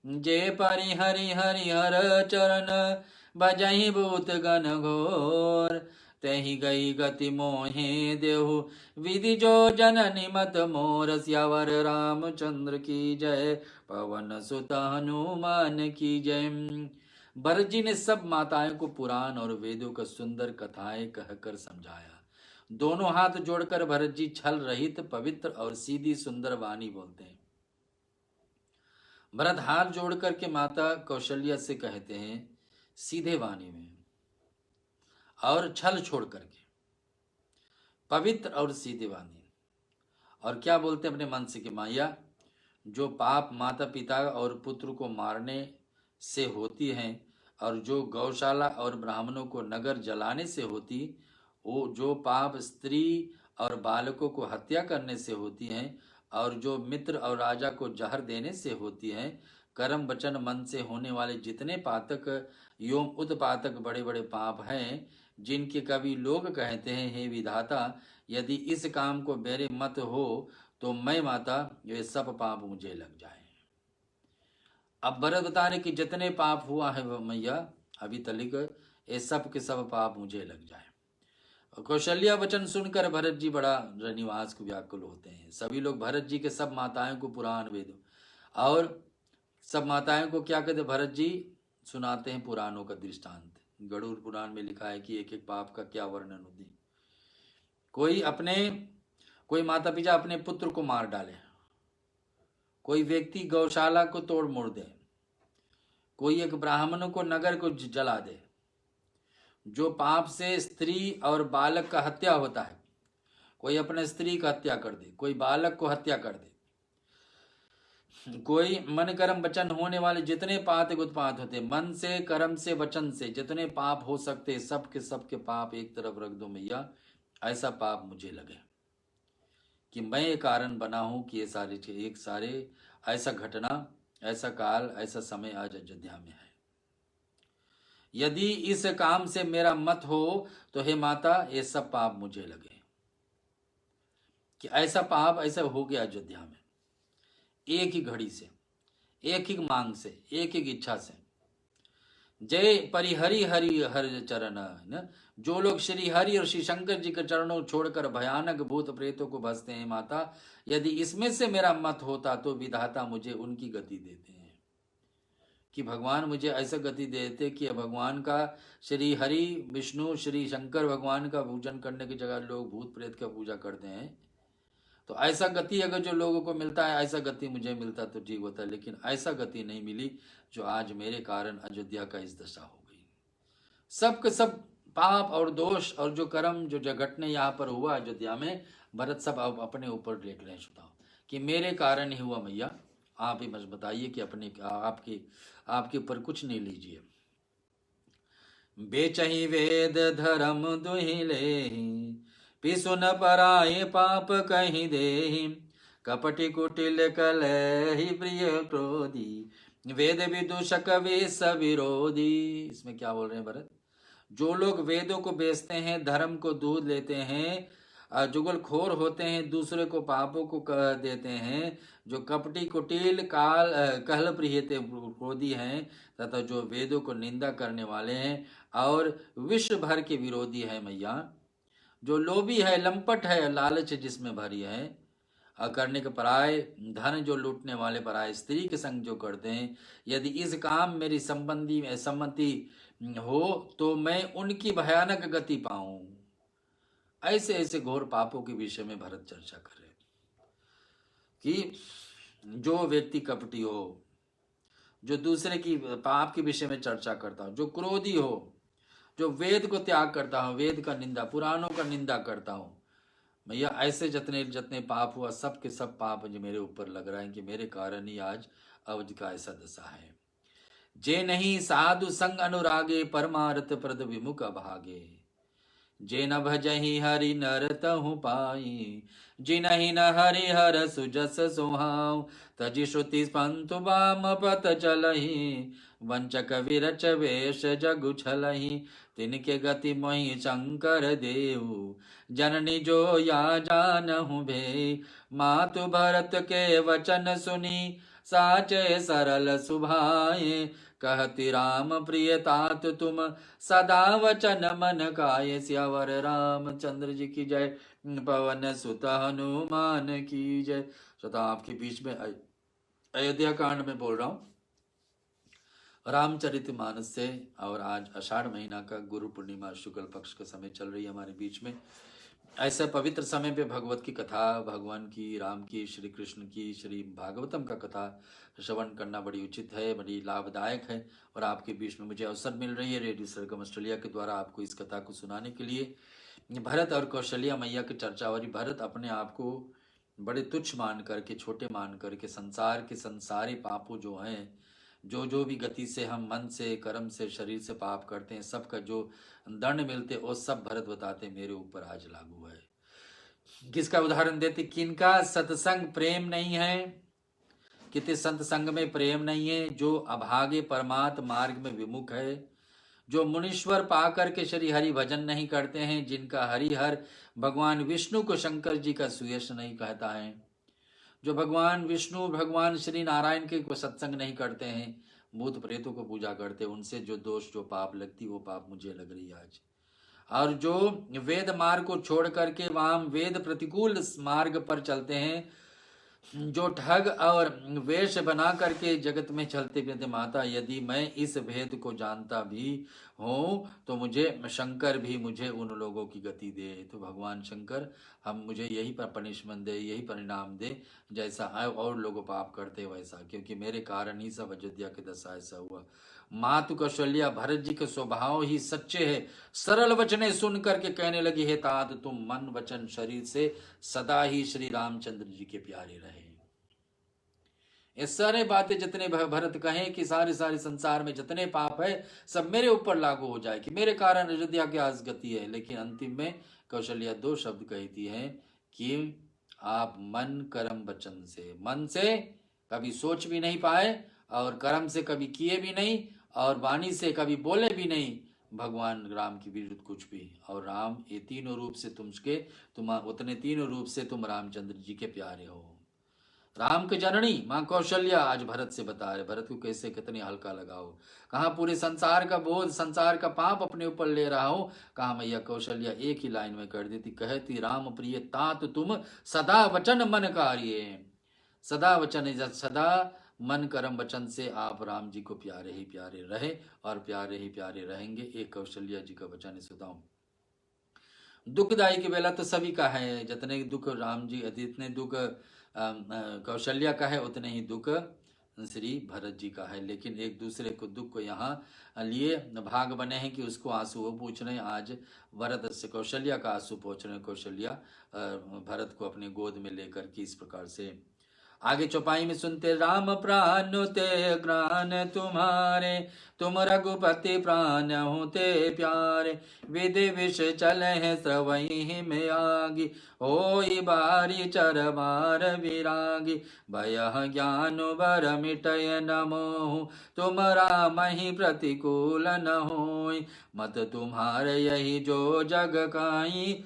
जे परि हरि हरिहर चरण, बजहि भूत गण घोर। तही गई गति मोहे देहु, विधि जो जननी मत मोर। सियावर रामचंद्र की जय, पवन सुत हनुमान की जय। भरत जी ने सब माताओं को पुराण और वेदों का सुंदर कथाएं कहकर समझाया। दोनों हाथ जोड़कर भरत जी छल रहित, पवित्र और सीधी सुंदर वाणी बोलते हैं। भरत हाथ जोड़ करके माता कौशल्या से कहते हैं सीधे वाणी में और छल छोड़ करके, पवित्र और सीधे वाणी। और क्या बोलते हैं अपने मन से कि माया, जो पाप माता पिता और पुत्र को मारने से होती हैं, और जो गौशाला और ब्राह्मणों को नगर जलाने से होती, वो जो पाप स्त्री और बालकों को हत्या करने से होती हैं, और जो मित्र और राजा को जहर देने से होती हैं, कर्म वचन मन से होने वाले जितने पातक एवं उत्पातक बड़े बड़े पाप हैं, जिनके कभी लोग कहते हैं हे विधाता, यदि इस काम को मेरे मत हो तो मैं माता ये सब पाप मुझे लग जाए। अब भरत बता रहे कि जितने पाप हुआ है मैया अभी तलिक, ये सब के सब पाप मुझे लग जाए। और कौशल्या वचन सुनकर भरत जी बड़ा रनिवास को व्याकुल होते हैं। सभी लोग भरत जी के सब माताओं को पुराण वेद और सब माताओं को क्या कहते, भरत जी सुनाते हैं पुराणों का दृष्टांत। गरुड़ पुराण में लिखा है कि एक एक पाप का क्या वर्णन होती। कोई माता पिता अपने पुत्र को मार डाले, कोई व्यक्ति गौशाला को तोड़ मोड़ दे, कोई एक ब्राह्मण को नगर को जला दे, जो पाप से स्त्री और बालक का हत्या होता है, कोई अपने स्त्री का हत्या कर दे, कोई बालक को हत्या कर दे, कोई मन कर्म वचन होने वाले जितने पाप उत्पात होते, मन से कर्म से वचन से जितने पाप हो सकते, सबके पाप एक तरफ रख दो मैया। ऐसा पाप मुझे लगे कि मैं ये कारण बना हूं कि ये सारे ऐसा घटना, ऐसा काल, ऐसा समय आज अयोध्या में है। यदि इस काम से मेरा मत हो तो हे माता ये सब पाप मुझे लगे कि ऐसा पाप ऐसा हो गया अयोध्या में, एक ही घड़ी से, एक ही मांग से, एक ही इच्छा से। जय परिहरि हरि हर चरण न, जो लोग श्री हरि और श्री शंकर जी के चरणों छोड़कर भयानक भूत प्रेतों को भसते हैं माता, यदि इसमें से मेरा मत होता तो विधाता मुझे उनकी गति देते हैं, कि भगवान मुझे ऐसा गति देते कि भगवान का श्री हरि विष्णु श्री शंकर भगवान का पूजन करने की जगह लोग भूत प्रेत का पूजा करते हैं। तो ऐसा गति अगर जो लोगों को मिलता है, ऐसा गति मुझे मिलता तो ठीक होता, लेकिन ऐसा गति नहीं मिली जो आज मेरे कारण अयोध्या का इस दशा हो गई। सब के सब पाप और दोष और जो कर्म जो घटने यहाँ पर हुआ अयोध्या में, भरत सब अपने ऊपर लेट रहे सुनाओ कि मेरे कारण ही हुआ मैया। आप ही मत बताइए कि अपने आपके ऊपर कुछ नहीं लीजिए। बेचही वेद धर्म दुहिले, पिसुन पराये पाप कहीं देहि, कपटि कुटिल कलहि प्रिय क्रोधी, वेद विदूषक वेश विरोधी। इसमें क्या बोल रहे हैं भरत? जो लोग वेदों को बेचते हैं, धर्म को दूध लेते हैं, जुगलखोर होते हैं, दूसरे को पापों को कह देते हैं, जो कपटी कुटिल काल कहल प्रिय क्रोधी हैं, तथा जो वेदों को निंदा करने वाले हैं और विश्व भर के विरोधी है मैया, जो लोभी है, लंपट है, लालच जिसमें भरी है, करने के पराय धन जो लूटने वाले, पराय स्त्री के संग जो करते हैं, यदि इस काम मेरी सम्मति हो तो मैं उनकी भयानक गति पाऊं। ऐसे ऐसे घोर पापों के विषय में भरत चर्चा कर रहे कि जो व्यक्ति कपटी हो, जो दूसरे की पाप के विषय में चर्चा करता हो, जो क्रोधी हो, जो वेद को त्याग करता हो, वेद का निंदा, पुराणों का निंदा करता हो भैया, ऐसे जितने पाप हुआ सब के सब पाप जो मेरे ऊपर लग रहा है कि मेरे कारण ही आज अवधि का ऐसा दशा है। जे नहीं साधु संग अनुरागे, परमार्थ प्रद विमुख अभागे, जे न भजहि हरि नर तहु पाई, जिनहि न हरि हर सुजस सुहाव, तजि श्रुति पंतु बाम पत चलहि, वंचक विरच वेश जगु छलहि, तिनके गति मोहि शंकर देव, जननी जो या जानहु भे, मातु भरत के वचन सुनी, साचे सरल सुभाए, कहति राम प्रिय तात तुम, सदा वचन मन काय, सियावर रामचंद्र जी की जय, पवन सुत हनुमान की जय। सदा आपके बीच में अयोध्या कांड में बोल रहा हूं। रामचरितमानस से। और आज आषाढ़ महीना का गुरु पूर्णिमा शुक्ल पक्ष का समय चल रही है हमारे बीच में। ऐसे पवित्र समय पे भगवत की कथा, भगवान की, राम की, श्री कृष्ण की, श्री भागवतम का कथा श्रवण करना बड़ी उचित है, बड़ी लाभदायक है। और आपके बीच में मुझे अवसर मिल रही है रेडियो सरगम ऑस्ट्रेलिया के द्वारा आपको इस कथा को सुनाने के लिए। भरत और कौशल्या मैया की चर्चा हो रही। भरत अपने आप को बड़े तुच्छ मान करके, छोटे मान करके, संसार के संसारी पापों जो हैं, जो भी गति से हम मन से, कर्म से, शरीर से पाप करते हैं, सबका जो दंड मिलते वो सब भरत बताते मेरे ऊपर आज लागू है। किसका उदाहरण देते? किनका सत्संग प्रेम नहीं है, कितने संत संग में प्रेम नहीं है, जो अभागे परमात्म मार्ग में विमुख है, जो मुनीश्वर पाकर के श्री हरि भजन नहीं करते हैं, जिनका हरिहर भगवान विष्णु को शंकर जी का सुयश नहीं कहता है, जो भगवान विष्णु, भगवान श्री नारायण के को सत्संग नहीं करते हैं, भूत प्रेतों को पूजा करते हैं, उनसे जो दोष, जो पाप लगती वो पाप मुझे लग रही है आज। और जो वेद मार्ग को छोड़ करके वाम वेद प्रतिकूल मार्ग पर चलते हैं, जो ठग और वेश बना करके जगत में चलते फिरते, माता यदि मैं इस भेद को जानता भी हूँ तो मुझे शंकर भी मुझे उन लोगों की गति दे। तो भगवान शंकर हम मुझे यही पर पनिशमेंट दे, यही परिणाम दे जैसा और लोग पाप करते वैसा, क्योंकि मेरे कारण ही सब अयोध्या के दशा ऐसा हुआ। मातु कौशल्या भरत जी के स्वभाव ही सच्चे है, सरल वचने सुन करके कहने लगी, हे तात तुम मन वचन शरीर से सदा ही श्री रामचंद्र जी के प्यारे रहे। ये सारे बातें जितने भरत कहें कि सारे संसार में जितने पाप है सब मेरे ऊपर लागू हो जाए कि मेरे कारण अयोध्या की आज गति है। लेकिन अंतिम में कौशल्या दो शब्द कहती है कि आप मन कर्म वचन से, मन से कभी सोच भी नहीं पाए और कर्म से कभी किए भी नहीं और वाणी से कभी बोले भी नहीं भगवान राम की विरुद्ध कुछ भी। और राम ये तीनों रूप से तुम उतने तीनों रूप से तुम रामचंद्र जी के प्यारे हो। राम के जननी माँ कौशल्या आज भरत से बता रहे, भरत को कैसे कितनी हल्का लगाओ, कहा पूरे संसार का बोझ, संसार का पाप अपने ऊपर ले रहा हो। कहा मैया कौशल्या एक ही लाइन में कर देती, कहती राम प्रिय तात तुम सदा वचन मन कार्य। सदा वचन, सदा मन कर्म वचन से आप राम जी को प्यारे ही प्यारे रहे और प्यारे ही प्यारे रहेंगे। एक कौशल्या जी का वचन सुनाऊं। दुखदाई की बेला तो सभी का है, जितने दुख राम जी, जितने दुख कौशल्या का है उतने ही दुख श्री भरत जी का है। लेकिन एक दूसरे को दुख को यहाँ लिए भाग बने हैं कि उसको आंसू वो पूछ रहे हैं। आज भरत से कौशल्या का आंसू पूछ रहे हैं, कौशल्या भरत को अपने गोद में लेकर के इस प्रकार से। आगे चौपाई में सुनते, राम प्राण ते ग्रान तुम्हारे, तुम रघुपति प्राण होते प्यारे, विधि विष चले हैं स्रवही में आगी, होई बारी चर बार विरागी, भय ज्ञान बर मिटय न मोहु, तुम राम ही प्रतिकूल न होई, मत तुम्हारे यही जो जग काई,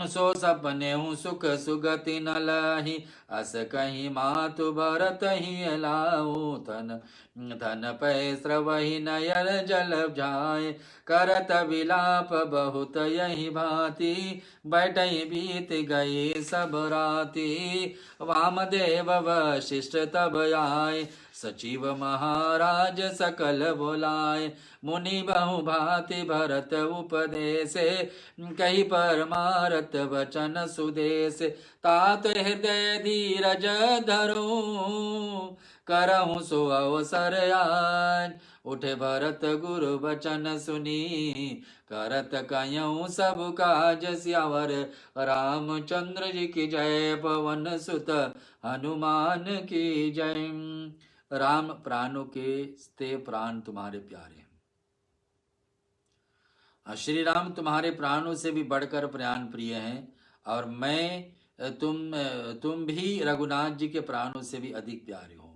सो सपने हूँ सुख सुगति न लही, अस कहीं मातु भरत ही लाऊ, धन धन पै स्रवही नयर जल जाए, करत विलाप बहुत यही भांति, बैठई बीत गई सब राती, वामदेव वशिष्ठ तब आए, सचिव महाराज सकल बोलाए, मुनि बहु भांति भरत उपदेशे, कही परमारथ वचन सुदेश, तात हृदय धीरज धरो, करहु सो अवसर आज, उठे भरत गुरु वचन सुनी, करत कयऊ सब काज सियावर, रामचंद्र जी की जय, पवन सुत हनुमान की जय। राम प्राणों के स्ते प्राण तुम्हारे प्यारे, श्री राम तुम्हारे प्राणों से भी बढ़कर प्राण प्रिय हैं, और मैं तुम भी रघुनाथ जी के प्राणों से भी अधिक प्यारे हो।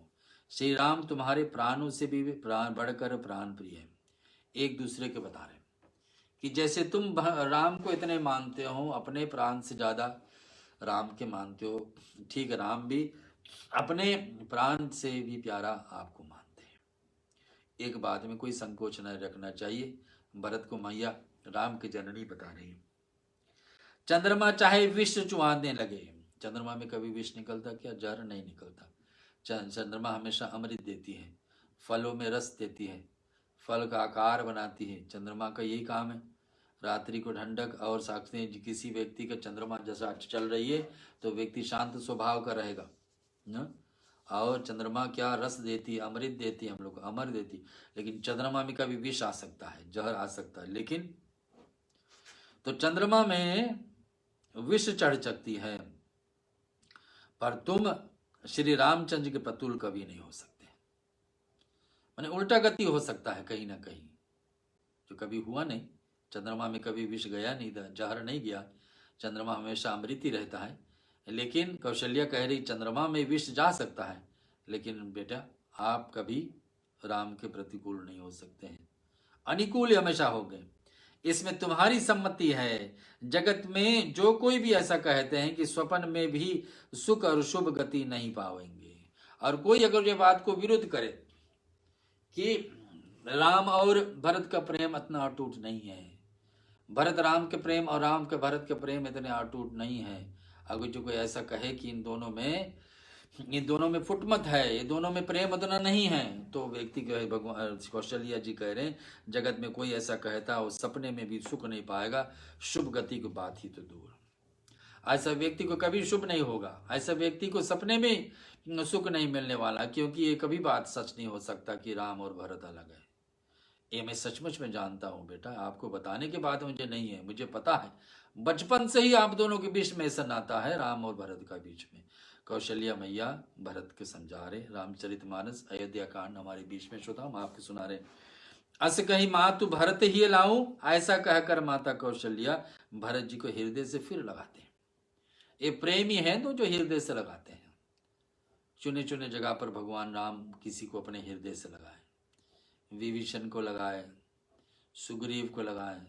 श्री राम तुम्हारे प्राणों से भी बढ़कर प्राण प्रिय हैं। एक दूसरे के बता रहे कि जैसे तुम राम को इतने मानते हो, अपने प्राण से ज्यादा राम के मानते हो, ठीक राम भी अपने प्राण से भी प्यारा आपको मानते हैं। एक बात में कोई संकोच न रखना चाहिए। भरत को मैया राम की जननी बता रही। चंद्रमा चाहे विष चुहाने लगे, चंद्रमा में कभी विष निकलता क्या? जहर नहीं निकलता। चंद्रमा हमेशा अमृत देती है। फलों में रस देती है, फल का आकार बनाती है। चंद्रमा का यही काम है, रात्रि को ठंडक। और साक्षी किसी व्यक्ति का चंद्रमा जैसा चल रही है तो व्यक्ति शांत स्वभाव का रहेगा ना। और चंद्रमा क्या रस देती है, अमृत देती है, हम लोग को अमर देती है। लेकिन चंद्रमा में कभी विष आ सकता है, जहर आ सकता है। लेकिन तो चंद्रमा में विष चढ़ सकती है, पर तुम श्री रामचंद्र के प्रतुल कभी नहीं हो सकते। माने उल्टा गति हो सकता है कहीं ना कहीं, जो कभी हुआ नहीं। चंद्रमा में कभी विष गया नहीं था, जहर नहीं गया, चंद्रमा हमेशा अमृत ही रहता है। लेकिन कौशल्या कह रही चंद्रमा में विष जा सकता है, लेकिन बेटा आप कभी राम के प्रतिकूल नहीं हो सकते हैं, अनुकूल हमेशा हो गए। इसमें तुम्हारी सम्मति है। जगत में जो कोई भी ऐसा कहते हैं कि स्वप्न में भी सुख और शुभ गति नहीं पाएंगे, और कोई अगर ये बात को विरुद्ध करे कि राम और भरत का प्रेम इतना अटूट नहीं है, भरत राम के प्रेम और राम के भरत के प्रेम इतने अटूट नहीं है, अगर जो कोई ऐसा कहे कि इन दोनों में फुटमत है, ये दोनों में प्रेम उतना नहीं है, तो व्यक्ति कहे, भगवान कौशल्या जी कह रहे हैं जगत में कोई ऐसा कहता है वो सपने में भी सुख नहीं पाएगा, शुभ गति की बात ही तो दूर। ऐसा व्यक्ति को कभी शुभ नहीं होगा, ऐसा व्यक्ति को सपने में सुख नहीं मिलने वाला, क्योंकि ये कभी बात सच नहीं हो सकता कि राम और भरत अलग है। ये मैं सचमुच में जानता हूँ बेटा, आपको बताने के बाद मुझे नहीं है, मुझे पता है। बचपन से ही आप दोनों के बीच में ऐसा नाता है, राम और भरत का बीच में। कौशल्या मैया भरत के समझा रहे, रामचरितमानस अयोध्या कांड हमारे बीच में श्रोता हम आपके सुना रहे। अस कही मातु भरत ही लाऊं, ऐसा कहकर माता कौशल्या भरत जी को हृदय से फिर लगाते हैं। ये प्रेमी हैं तो जो हृदय से लगाते हैं। चुने चुने जगह पर भगवान राम किसी को अपने हृदय से लगाए, विभीषण को लगाए, सुग्रीव को लगाए,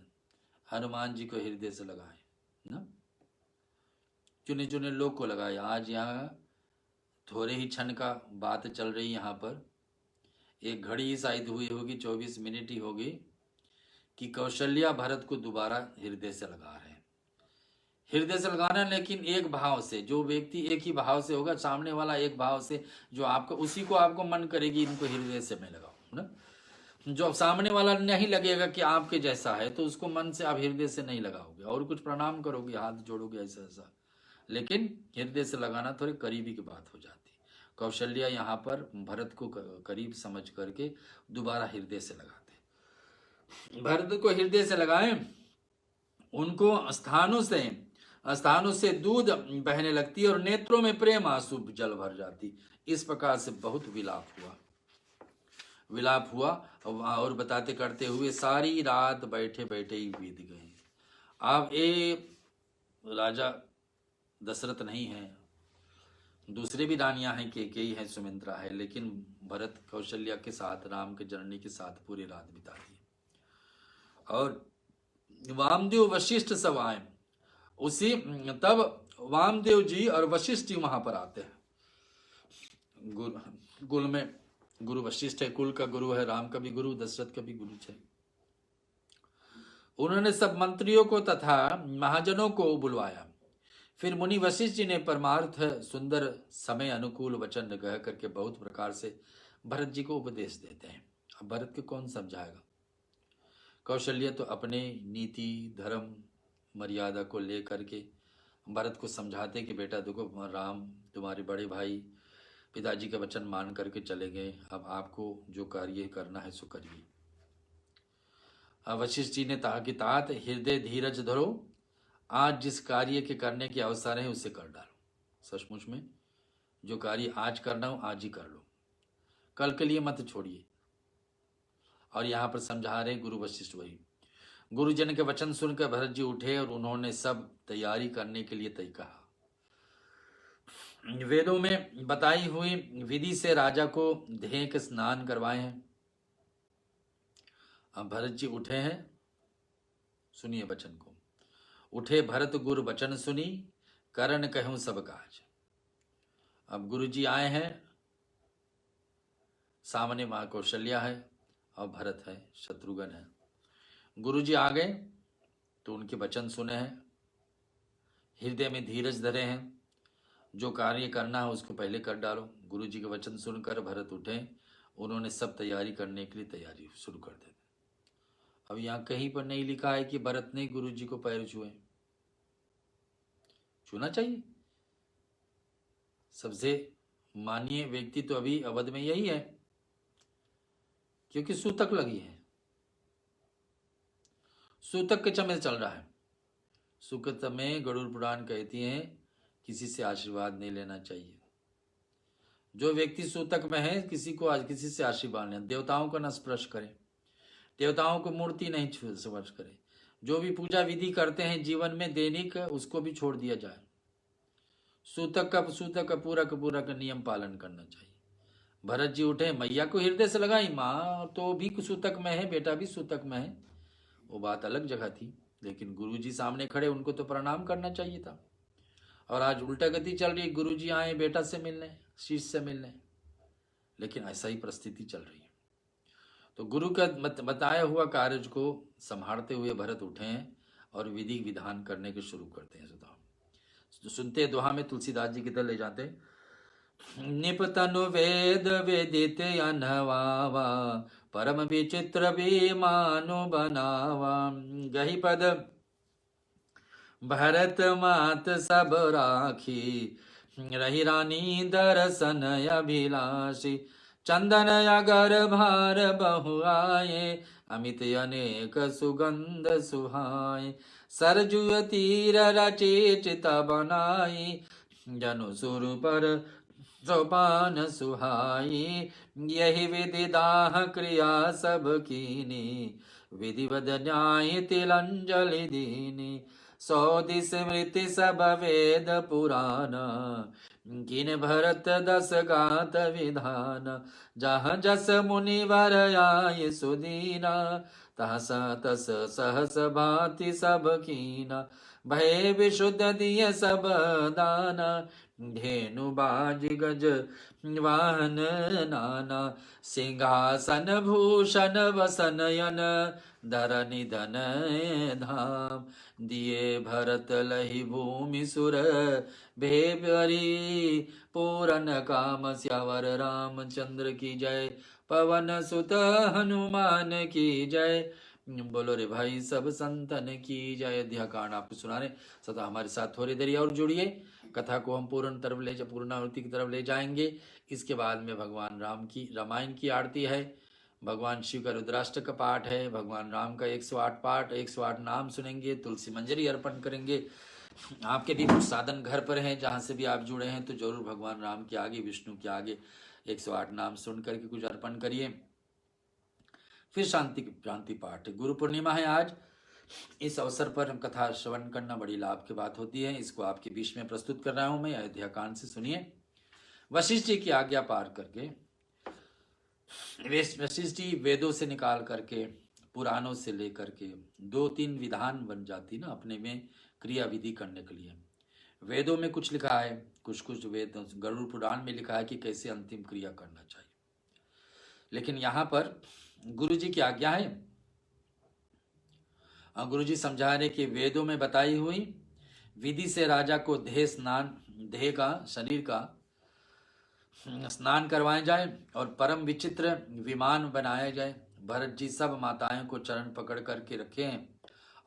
हनुमान जी को हृदय से लगाए ना, चुने चुने लोग को लगाए। आज यहाँ थोड़े ही क्षण का बात चल रही, यहाँ पर एक घड़ी ही शायद हुई होगी, 24 मिनट ही होगी कि कौशल्या भरत को दोबारा हृदय से लगा रहे हैं। हृदय से लगाना, लेकिन एक भाव से, जो व्यक्ति एक ही भाव से होगा, सामने वाला एक भाव से, जो आपको उसी को आपको मन करेगी इनको हृदय से मैं लगाऊं ना। जो सामने वाला नहीं लगेगा कि आपके जैसा है, तो उसको मन से आप हृदय से नहीं लगाओगे, और कुछ प्रणाम करोगे, हाथ जोड़ोगे ऐसा ऐसा, लेकिन हृदय से लगाना थोड़ी करीबी की बात हो जाती। कौशल्या यहाँ पर भरत को करीब समझ करके दोबारा हृदय से लगाते। भरत को हृदय से लगाए, उनको स्थानों से दूध बहने लगती और नेत्रों में प्रेम आंसू जल भर जाती। इस प्रकार से बहुत विलाप हुआ और बताते करते हुए सारी रात बैठे बैठे ही बीत गए। अब ये राजा दशरथ नहीं है, दूसरे भी रानियां हैं, केकई है, सुमित्रा है, लेकिन भरत कौशल्या के साथ, राम के जननी के साथ पूरी रात बिता दी। और वामदेव वशिष्ठ सब आए, उसी तब वामदेव जी और वशिष्ठ जी वहां पर आते हैं। कुल में गुरु वशिष्ठ है, कुल का गुरु है, राम का भी गुरु, दशरथ का भी गुरु है। उन्होंने सब मंत्रियों को तथा महाजनों को बुलवाया। फिर मुनि वशिष्ठ जी ने परमार्थ सुंदर समय अनुकूल वचन कह करके बहुत प्रकार से भरत जी को उपदेश देते हैं। अब भरत को कौन समझाएगा? कौशल्या तो अपने नीति धर्म मर्यादा को लेकर के भरत को समझाते कि बेटा देखो, राम तुम्हारे बड़े भाई पिताजी का वचन मान करके चले गए, अब आपको जो कार्य करना है सो करिए। वशिष्ठ जी ने कहा कि तात हृदय धीरज धरो, आज जिस कार्य के करने के अवसर है उसे कर डालो। सचमुच में जो कार्य आज करना हो आज ही कर लो, कल के लिए मत छोड़िए। और यहाँ पर समझा रहे गुरु वशिष्ठ वही। गुरुजन के वचन सुनकर भरत जी उठे और उन्होंने सब तैयारी करने के लिए तय कहा। वेदों में बताई हुई विधि से राजा को धेक स्नान करवाए हैं। अब भरत जी उठे हैं, सुनिए वचन को। उठे भरत गुरु वचन सुनी, करण कहूं सब काज। अब गुरु जी आए हैं, सामने मां कौशल्या है और भरत है, शत्रुघ्न है। गुरु जी आ गए तो उनके वचन सुने हैं, हृदय में धीरज धरे हैं, जो कार्य करना है उसको पहले कर डालो। गुरु जी के वचन सुनकर भरत उठे उन्होंने सब तैयारी करने के लिए तैयारी शुरू कर दी। अब यहाँ कहीं पर नहीं लिखा है कि भरत ने गुरु जी को पैर छुए। छूना चाहिए। सबसे माननीय व्यक्ति तो अभी अवध में यही है, क्योंकि सूतक लगी है, सूतक के समय चल रहा है। सूतक में गरुड़ पुराण कहती है किसी से आशीर्वाद नहीं लेना चाहिए। जो व्यक्ति सूतक में है किसी को आज किसी से आशीर्वाद लेना, देवताओं का न स्पर्श करे, देवताओं को मूर्ति नहीं स्पर्श करे। जो भी पूजा विधि करते हैं जीवन में दैनिक, उसको भी छोड़ दिया जाए। सूतक का पूरा का नियम पालन करना चाहिए। भरत जी उठे, मैया को हृदय से लगाई, माँ तो भी सूतक में है, बेटा भी सूतक में है, वो बात अलग जगह थी। लेकिन गुरुजी सामने खड़े, उनको तो प्रणाम करना चाहिए था। और आज उल्टा गति चल रही है, गुरुजी आए बेटा से मिलने, शिष्य से मिलने, लेकिन ऐसा ही परिस्थिति चल रही है। तो गुरु का बताया हुआ कार्य को संभालते हुए भरत उठे हैं और विधि विधान करने के शुरू करते हैं। तो सुनते दोहा में तुलसीदास जी की तरह ले जाते, निपतनु वेद वेदित अनवावा, परम विचित्र विमानु बनावा। गही पद भरत मात सब राखी, रही रानी दर्शन अभिलाषी। चंदन अगर भार बहु आए, अमित अनेक सुगंध सुहाए। सरजु तीर रचे चित बनाई, जनु सुर पर सोपान सुहाई। यही विधि दाह क्रिया सब कीनी, विधिवद न्याय तिलंजलि दीनी। 100 दिस स्मृति सब वेद पुराण, किन भरत 10 गात विधान। जहाँ जस मुनिवर आए सुदीना, तहस तस सहस भांति सब कीना। भय विशुद्ध दिय सब दाना, धेनु बाज गज वाहन नाना। सिंहासन भूषण वसनयन, धर निधन धाम। दिए भरत लहि भूमि सुर, भेबरी पूरन काम। स्यावर रामचंद्र की जय, पवन सुत हनुमान की जय। बोलो रे भाई सब संतन की जय। अयोध्या कांड आपको सुनाने सदा हमारे साथ थोड़ी देरी और जुड़िए। कथा को हम पूर्णावृत्ति की तरफ ले जाएंगे। इसके बाद में भगवान राम की रामायण की आरती है, भगवान शिव का रुद्राष्टक का पाठ है, भगवान राम का 108 पाठ, 108 नाम सुनेंगे, तुलसी मंजरी अर्पण करेंगे। आपके भी कुछ साधन घर पर हैं, जहाँ से भी आप जुड़े हैं तो जरूर भगवान राम के आगे, विष्णु के आगे 108 नाम सुन करके कुछ अर्पण करिए। फिर शांति पाठ। गुरु पूर्णिमा है आज। इस अवसर पर कथा श्रवण करना बड़ी लाभ की बात होती है। इसको आपके बीच में प्रस्तुत कर रहा हूं मैं। अयोध्या कांड से सुनिए। वशिष्ठ जी की आज्ञा पार करके, वशिष्ठ जी वेदों से निकाल करके, पुराणों से लेकर के 2-3 विधान बन जाती ना अपने में क्रिया विधि करने के लिए। वेदों में कुछ लिखा है, कुछ वेद गरुड़ पुराण में लिखा है कि कैसे अंतिम क्रिया करना चाहिए। लेकिन यहाँ पर गुरु जी की आज्ञा है। गुरु जी समझा रहे कि वेदों में बताई हुई विधि से राजा को देह का, शरीर का स्नान करवाया जाए और परम विचित्र विमान बनाया जाए। भरत जी सब माताएं को चरण पकड़ करके रखे हैं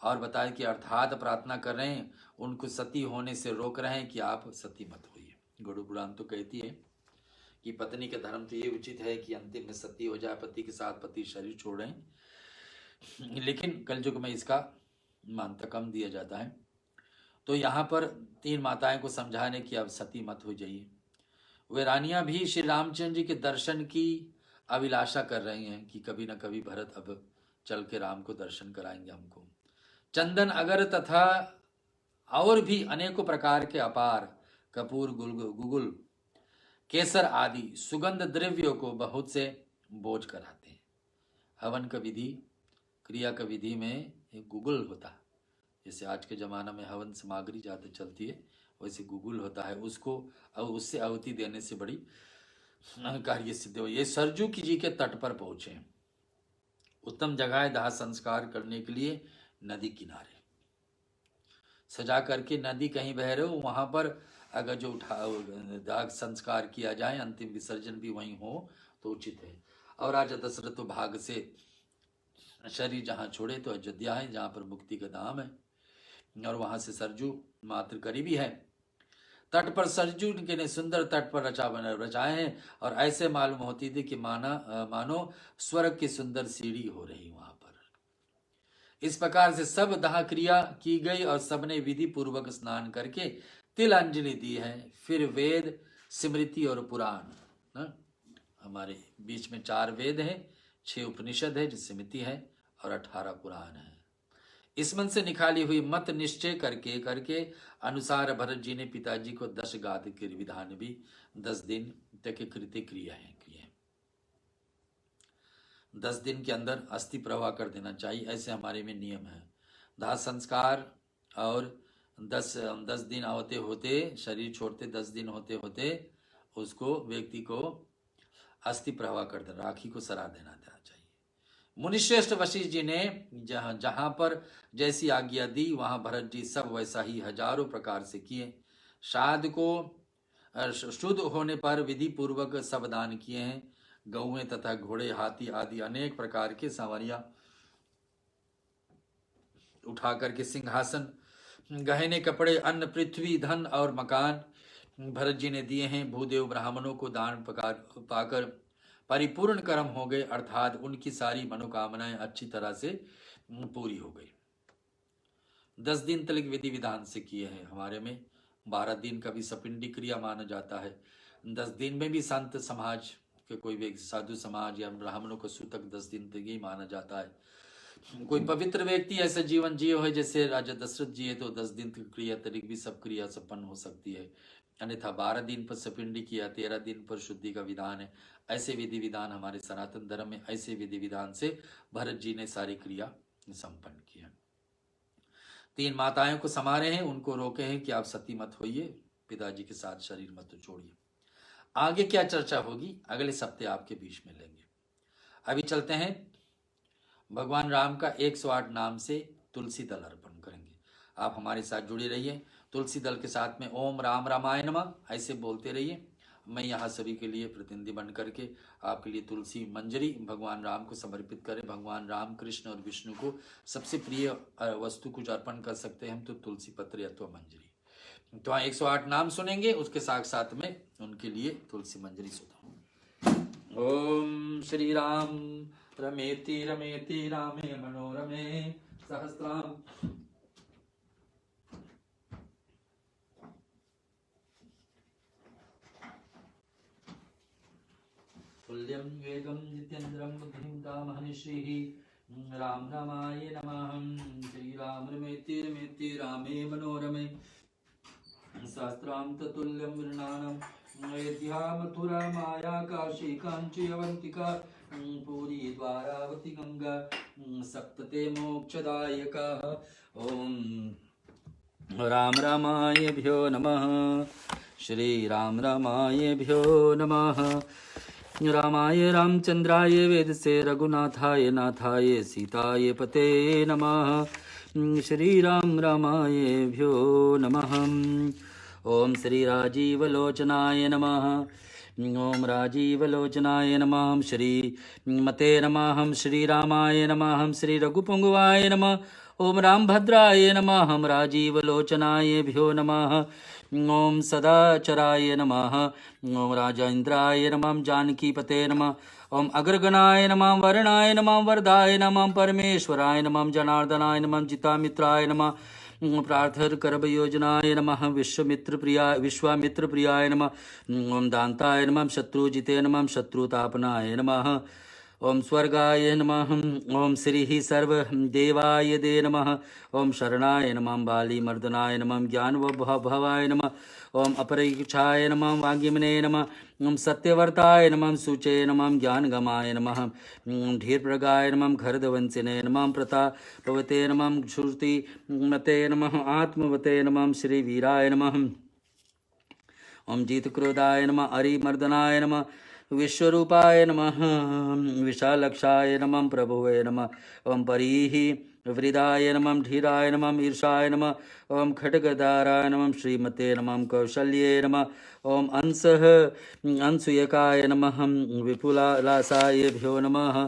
और बताए कि अर्थात प्रार्थना कर रहे हैं, उनको सती होने से रोक रहे हैं कि आप सती मत होइए। गरुड़ पुराण तो कहती है कि पत्नी के धर्म तो ये उचित है कि अंतिम में सती हो जाए, पति के साथ पति शरीर छोड़ें। लेकिन कलयुग में इसका मान्यता कम दिया जाता है। तो यहाँ पर 3 माताएं को समझाने की अब सती मत हो जाइए। वे रानियां भी श्री रामचंद्र जी के दर्शन की अभिलाषा कर रही हैं कि कभी न कभी भरत अब चल के राम को दर्शन कराएंगे हमको। चंदन अगर तथा और भी अनेकों प्रकार के अपार कपूर, गुगुल, केसर आदि सुगंध द्रव्यों को बहुत से बोझ कराते हैं। हवन का विधि, क्रिया का विधि में एक गुगुल होता है। जैसे आज के ज़माना में हवन सामग्री ज़्यादा चलती है, वैसे गुगुल होता है। उसको उससे आहुति देने से बड़ी कार्य सिद्ध हो। ये सरजू की जी के तट पर पहुँचे। उत्तम जगह है दाह संस्कार करने के लिए। नदी किनारे सजा करके नदी कहीं बह रहे हो, वहाँ पर अगर जो दाह संस्कार किया जाए, अंतिम विसर्जन भी वहीं हो तो उचित है। और राजा दशरथ तो भाग से शरीर जहाँ छोड़े तो अयोध्या है, जहाँ पर मुक्ति का धाम है, और वहां से सरजू मात्र करीबी है। तट पर सरजू के ने सुंदर तट पर रचाए हैं, और ऐसे मालूम होती थी कि मानो स्वर्ग की सुंदर सीढ़ी हो रही वहां पर। इस प्रकार से सब दाह क्रिया की गई और सबने विधि पूर्वक स्नान करके तिलांजलि दी है। फिर वेद, स्मृति और पुराण, हमारे बीच में 4 वेद हैं, 6 उपनिषद है, जो स्मृति है, और 18 पुराण है। इस मन से निकाली हुई मत निश्चय करके अनुसार भरत जी ने पिताजी को 10 गाद के विधान भी 10 दिन तक कृत्य क्रिया है। 10 दिन के अंदर अस्थि प्रवाह कर देना चाहिए, ऐसे हमारे में नियम है। दाह संस्कार और 10 दिन होते होते, शरीर छोड़ते 10 दिन होते होते उसको व्यक्ति को अस्थि प्रवाह कर देना, राखी को सरा देना चाहिए। मुनिश्रेष्ठ वशिष्ठ जी ने जहां पर जैसी आज्ञा दी वहां भरत जी सब वैसा ही हजारों प्रकार से किए। श्राद्ध को शुद्ध होने पर विधि पूर्वक सब दान किए हैं। गौएं तथा घोड़े, हाथी आदि अनेक प्रकार के सवारियां उठा करके सिंहासन, गहने, कपड़े, अन्न, पृथ्वी, धन और मकान भरत जी ने दिए हैं। भूदेव ब्राह्मणों को दान पाकर परिपूर्ण कर्म हो गए, अर्थात उनकी सारी मनोकामनाएं अच्छी तरह से पूरी हो गई। 10 दिन तक विधि विधान से किए हैं। हमारे में 12 दिन का भी सपिंडी क्रिया माना जाता है। 10 दिन में भी संत समाज के कोई व्यक्ति, साधु समाज या ब्राह्मणों को सूतक 10 दिन तक ही माना जाता है। कोई पवित्र व्यक्ति ऐसा जीवन जियो है जैसे राजा दशरथ जी है, तो 10 दिन की क्रिया तरीक भी सब क्रिया संपन्न हो सकती है। अन्यथा 12 दिन पर सपिंडी किया, 13 दिन पर शुद्धि का विधान है। ऐसे विधि विधान हमारे सनातन धर्म में, ऐसे विधि विधान से भरत जी ने सारी क्रिया संपन्न किया। 3 माताएं को समारे हैं, उनको रोके हैं कि आप सती मत होइए, पिताजी के साथ शरीर मत छोड़िए। आगे क्या चर्चा होगी अगले सप्ताह आपके बीच में लेंगे। अभी चलते हैं, भगवान राम का 108 नाम से तुलसी दल अर्पण करेंगे। आप हमारे साथ जुड़े रहिए। तुलसी दल के साथ में ओम राम रामाय नमः ऐसे बोलते रहिए। मैं यहाँ सभी के लिए प्रतिनिधि बन करके आपके लिए तुलसी मंजरी भगवान राम को समर्पित करें। भगवान राम, कृष्ण और विष्णु को सबसे प्रिय वस्तु कुछ अर्पण कर सकते हैं हम, तो तुलसी पत्र अथवा मंजरी। तो 108 नाम सुनेंगे, उसके साथ साथ में उनके लिए तुलसी मंजरी सुना। ओम श्री राम रमेति रमेति रामे मनोरमे सहस्राम। तुल्यं वेगं जितेन्द्रं बुद्धिं तामहनिश्रीः। राम रामाय नमः। श्री राम रमेति रमेति रामे मनोरमे सहस्राम ततुल्यं वृणानाम्। अयोध्या मथुरा माया काशी कांची अवंतिका पूरी द्वारावती गंगा सप्तते मोक्षदायका। ओम राम रामायभ्यो नमः। श्री राम रामायभ्यो नमः। रामाय रामचंद्राय वेदसे रघुनाथाय नाथाय सीताय पते नमः। श्री राम रामायभ्यो नमः। ओम श्री राजीवलोचनाय नमः। ओम राजीवलोचनाय नमः। श्री मते नमः। श्री रामाय नमः। श्री रघुपुंगवाय नमः। ओम रामभद्राय नमः। राजीवलोचनायभ्यो नमः। ओम सदाचराय नमः। ओम राजेन्द्राय नमः। जानकीपते नमः। ओम अग्रगणाय नमः। वरुणाय नमः। वरदाय नमः। परमेश्वराय नमः। जनार्दनाय नमः। जितामित्राय नमः। प्रार्थर करभ योजनाय नमः। विश्वामित्र प्रियाय नमः। ओम दान्ताय नमः। शत्रुजिते नमः। शत्रुतापनाय नमः। ओम स्वर्गाय नमः। ओम श्री सर्वदेवाय दे नमः। ओम शरणाय नमः। बालीमर्दनाय नमः। ज्ञानवभवाय नमः। ओम अपरीक्षाय नमः। वाग्यमने नमः। ओम सत्यवर्ताय नमः। शुचे नमः। ज्ञानगमाय नमः। ओम धीरप्रगाय नमः। घरदवंसिने नमः। प्रतापवते नमः। श्रुतिमते नमः। आत्मवते नमः। श्रीवीराय नमः। ओम जीतक्रोधाय नमः। अरिमर्दनाय नमः। विश्वरूपाय नमः विशालक्षाय नमः प्रभुवे नमः ओम परीहि वृदाय नमः धीराय नमः ईर्षाय नमः ओम खड्गदाराय नमः श्रीमते नमः कौशल्ये नमः ओम अंसः अंशुयकाय नमः विपुलासायेभ्यो नमः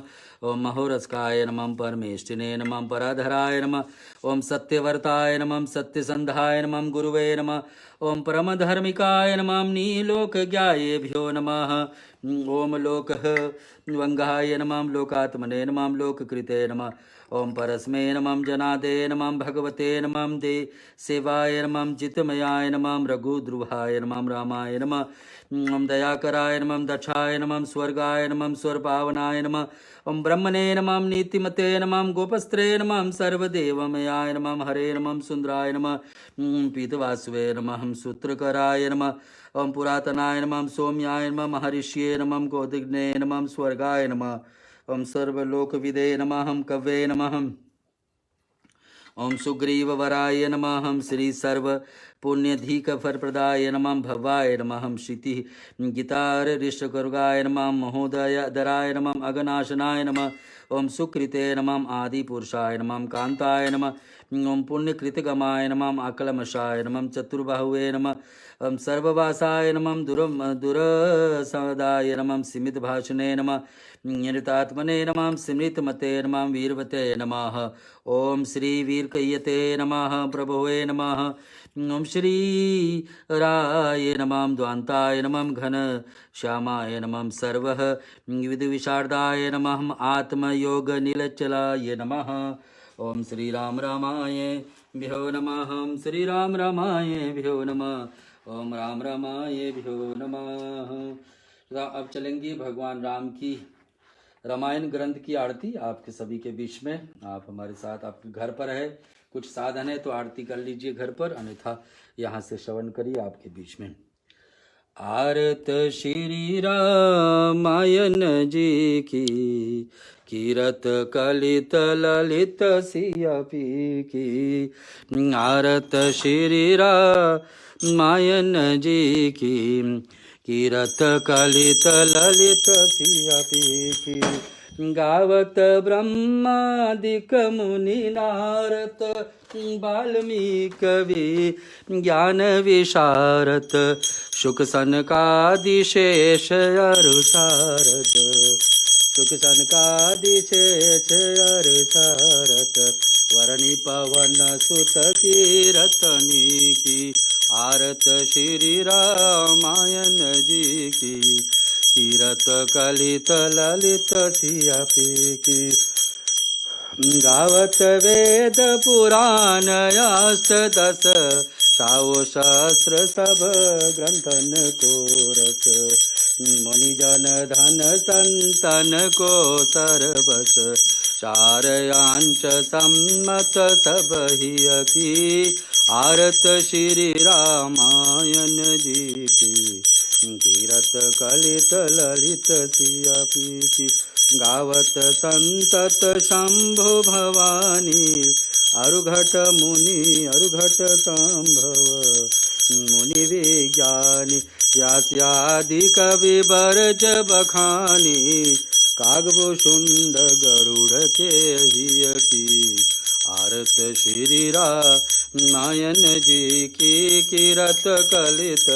ओम महोरस्काय नमः परमेष्टिने नमः पराधराय नमः ओम सत्यवर्ताय नमः सत्यसंधाय नमः गुरुवे नमः ओम परमधर्मिकाय नमः नीलोकज्ञायेभ्यो नमः ओम लोकः वंगाय नमः लोकात्मने नमः लोककृते नमः ओम परस्मै नमः जनादे नमः भगवते नमः दे सेवाय नमः जितमयाय नमः रघुद्रुहाय नमः रामाय नमः ओम दयाकराय नमः दक्षाय नमः स्वर्गाय नमः स्वरपावनाय नमः ओम ब्रह्मणे नमः नीतिमते नमः गोपस्त्रे नमः सर्वदेवमयाय नमः हरे नमः सुंदराय नमः पीतवासवे नमः सूत्रकराय नमः ओम पुरातनाय नमः सौम्याय नमः महर्षिये नमः गोदिग्ने नमः स्वर्गाय नमः ओम सर्वलोकविदे नमः कवे नमः ओम सुग्रीववराय नमः श्री सर्व पुण्यधिक फलप्रदाय नमः भवाय नमः श्रुति गीतार ऋषगुर्गाय नमः महोदय दराय नमः अगनाशनाय नमः ओम सुकृते नमः आदिपुरुषाय नमः कांताय नमः ओम पुण्यकृतगमाय नमः अकलमशाय नमः चतुर्बाहुवे नमः ओम सर्ववासाय नमः दुरसदाय नमः सीमित भाषणे नमः निरतात्मने नमः स्मृतमते नमः वीरवते नमः ओम श्री वीरकय्यते नमः प्रभुवे नमः ओम श्री राय नमः द्वान्ताय नमः घन श्यामाय नमः सर्वः विदुविशारदाय नमः आत्मयोग नीलचलाय नमः ओम श्री राम रामाय भ्यो नमः ओम श्री राम रामाय भ्यो नमः ओम राम रामाय भ्यो नमः। अब चलेंगे भगवान राम की रामायण ग्रंथ की आरती आपके सभी के बीच में। आप हमारे साथ आपके घर पर है, कुछ साधन है तो आरती कर लीजिए घर पर, अन्यथा यहाँ से श्रवण करिए आपके बीच में। आरत श्री रामायण जी की कीरत कलित ललित सियापी की। आरत श्री रामायण जी की कीरत कलित ललित सियापी की। गावत ब्रह्मादिक मुनि नारद वाल्मीकि कवि ज्ञान विशारद शुक सनकादि शेष अरु शारद। शुक सनकादि शेष अरु शारद वरनि पवन सुत की रतनी की। आरत श्री रामायण जी की कीरत कलित ललित सियापी की। गावत वेद पुराण अष्टदश साओ सहस्र सब ग्रंथन को रस। मुनिजन धन संतन को सरबस चार आंच सम्मत सब हिय की। आरत श्री रामायण जी की कीरत कलित ललित सियापी की। गावत संतत शंभु भवानी अरुघट मुनि अरुघट संभव। मुनि विज्ञानी व्यास्यादि कवि बरज बखानी कागभूषुंड गरुड़ के हिय की। आरत श्री रामायण जी की कीरत कलित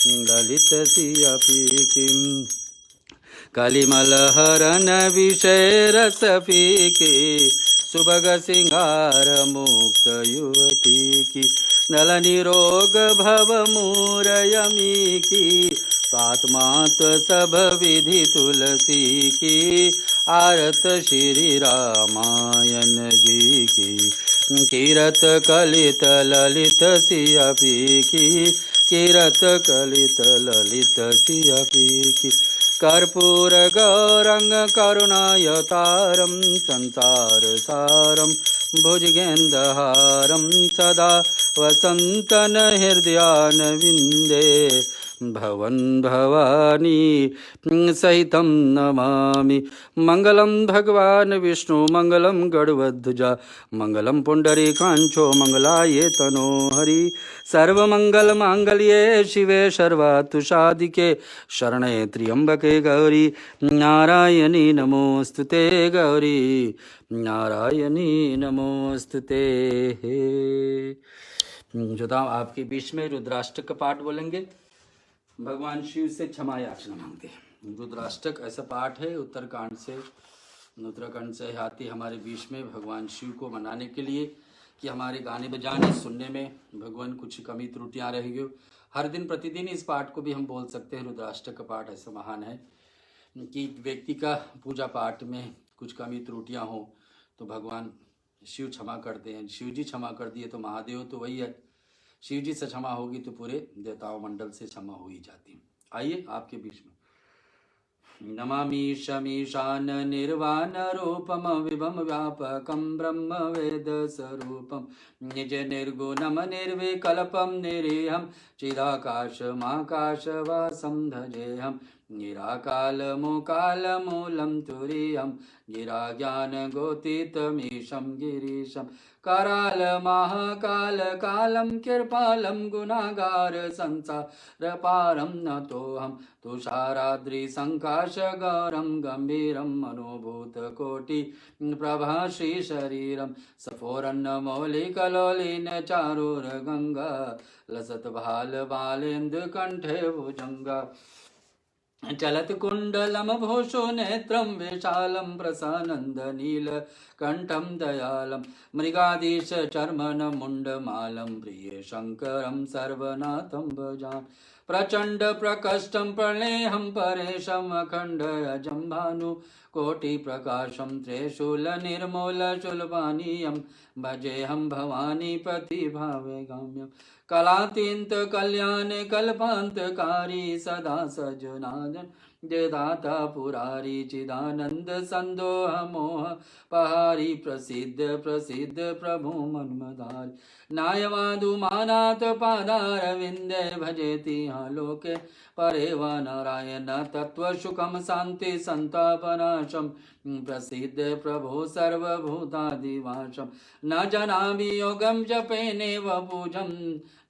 ललित सियापी की। कलिमल हरन विषय रस फीकी सुभग सिंगार मुक्त युवती की। नल निरोग भव मूरयमी की तात्मात सब विधि तुलसी की। आरत श्री रामायण जी की कीरत कलित ललित सियापी की। कीरत कलित ललित सियापी की। कर्पूर गौरंग करुणायतारं संसार सारं भुजगेन्द्रहारं सदा वसंतन हृदयान विंदे भवन भवानी सहितं नमामि। मंगलम भगवान विष्णु मंगलम गरुड़ध्वजा मंगलम पुंडरीकाक्षो मंगलाये तनो हरि। सर्वमंगल मांगल्ये शिवे सर्वार्थसाधिके शरणे त्र्यंबके गौरी नारायणी नमोस्तुते गौरी नारायणी नमोस्तुते। जोदाम आपके बीच में रुद्राष्टक का पाठ बोलेंगे, भगवान शिव से क्षमा याचना मांगते हैं। रुद्राष्टक ऐसा पाठ है उत्तराखंड से आती हमारे बीच में भगवान शिव को मनाने के लिए कि हमारे गाने बजाने सुनने में भगवान कुछ कमी त्रुटियां रहेगी। हर दिन प्रतिदिन इस पाठ को भी हम बोल सकते हैं। रुद्राष्टक का पाठ ऐसा महान है कि व्यक्ति का पूजा पाठ में कुछ कमी त्रुटियां हो तो भगवान शिव क्षमा करते हैं। शिव जी क्षमा कर दिए तो महादेव तो वही है, शिव जी से क्षमा होगी तो पूरे देवताओं मंडल से क्षमा हो ही जाती। आइए आपके बीच में नमामि शमीशान निर्वाण रूपम विभम व्यापकम ब्रह्म वेद स्वरूपम निज निर्गुणम निर्विकल्पम निरीहम चिदाकाशमाकाशवासं धजेहम निराकालमुकालमूलं तुरीयं गिराज्ञानगोतीतमीशं गिरीशं कराल महाकाल कालं कृपालं गुणागार संसारपारं नतोऽहं तुषाराद्रिसङ्काशगौरं गम्भीरं मनोभूतकोटि प्रभा श्रीशरीरं सफोरन्नमौलिकलोलिन चारुरगङ्गा लसत्भालबालेन्दुकण्ठे भुजङ्गा चलत कुंडलम भूषो नेत्रम विशालम प्रसानंदनीलकंठम दयालम मृगाधीश चर्मन मुंडमालम प्रिय शंकरम सर्वनाथम भजामि प्रचंड प्रकष्टम प्रलेहम परेशम अखंड अजम्भानु कोटि प्रकाशम त्रिशूल निर्मूल शूलपानीयम भजेहम भवानी पति भावे गाम्यम कलातीन्त कल्याण कल्पांतकारी सदा सजनादन जयदाता पुरारी चिदानंद संदोह मोह पहारी प्रसिद्ध प्रसिद्ध प्रभु मन्मदारी नायवादु मानात पादार विंदे भजेति लोके परेव नारायण तत्व सुखम शांति संतापनाशम प्रसिद्ध प्रभु सर्वभूतादिवासम न जनामि योगम जपेनेव पूजम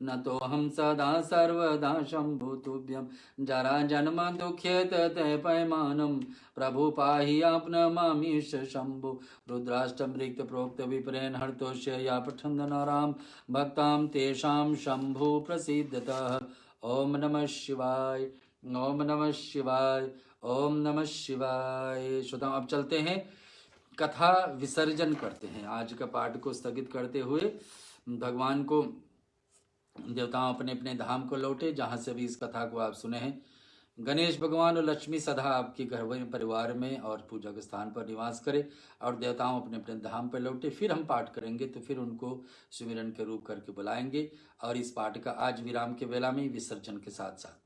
न तो हम सदा सर्वदा शंभुतुभ्यं जरा जन्म दुखेत ते पैमानं प्रभु पाहि आपनमामीश शंभु रुद्राष्टम रिक्त प्रोक्त विप्रेण हर्तोष्य या पठन्दनाराम भक्तां तेषां शंभु प्रसिद्धतः। ओम नमः शिवाय ओम नमः शिवाय ओम नमः शिवाय। श्रोता अब चलते हैं कथा विसर्जन करते हैं। आज का पाठ को स्थगित करते हुए भगवान को देवताओं अपने अपने धाम को लौटे जहाँ से भी इस कथा को आप सुने हैं। गणेश भगवान और लक्ष्मी सदा आपके घर में परिवार में और पूजा के स्थान पर निवास करे और देवताओं अपने अपने धाम पर लौटे। फिर हम पाठ करेंगे तो फिर उनको सुमिरन के रूप करके बुलाएंगे और इस पाठ का आज विराम के वेला में विसर्जन के साथ साथ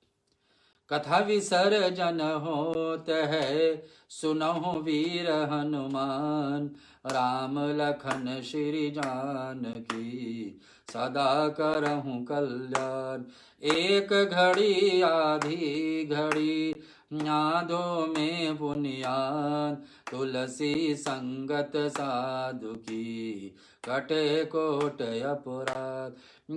कथा विसर्जन होत है सुनहो वीर हनुमान राम लखन श्री जानकी सदा करहूँ कल्याण। एक घड़ी आधी घड़ी आधो में पुनियान तुलसी संगत साधु की कटे कोट अपराध।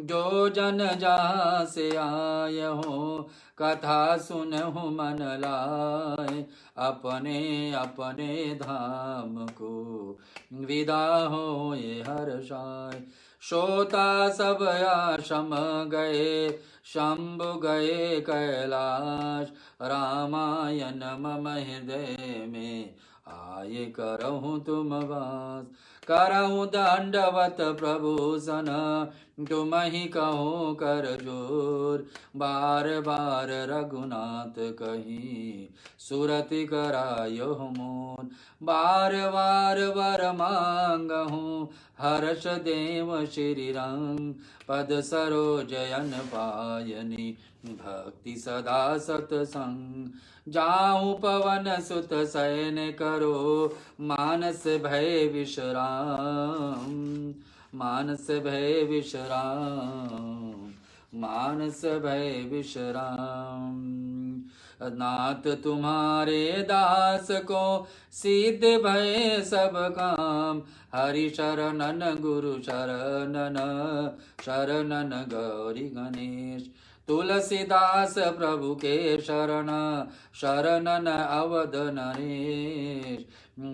जो जन जहाँ से आय हो कथा सुनहु मन लाए अपने अपने धाम को विदा हो ये हर्षाय। श्रोता सब आश्रम गए शंभु गए कैलाश रामायण मम हृदय में आये करहूँ तुम वास। करहूँ दंडवत प्रभु सन तुम ही कहो कर जोर बार बार रघुनाथ कहीं सुरति करायो मोर। बार बार वर मांगहूँ हर्ष देव श्री रंग पद सरोजयन पायनी भक्ति सदा सतसंग। जाऊं पवन सुत शयन करो मानस भय विश्राम मानस भय विश्राम। मानस भय विश्राम। नाथ तुम्हारे दास को सिद्ध भय सब काम, हरि शरणन गुरु शरणन, शरणन गौरी गणेश। तुलसीदास प्रभु के शरण, शरणन अवध नरेश।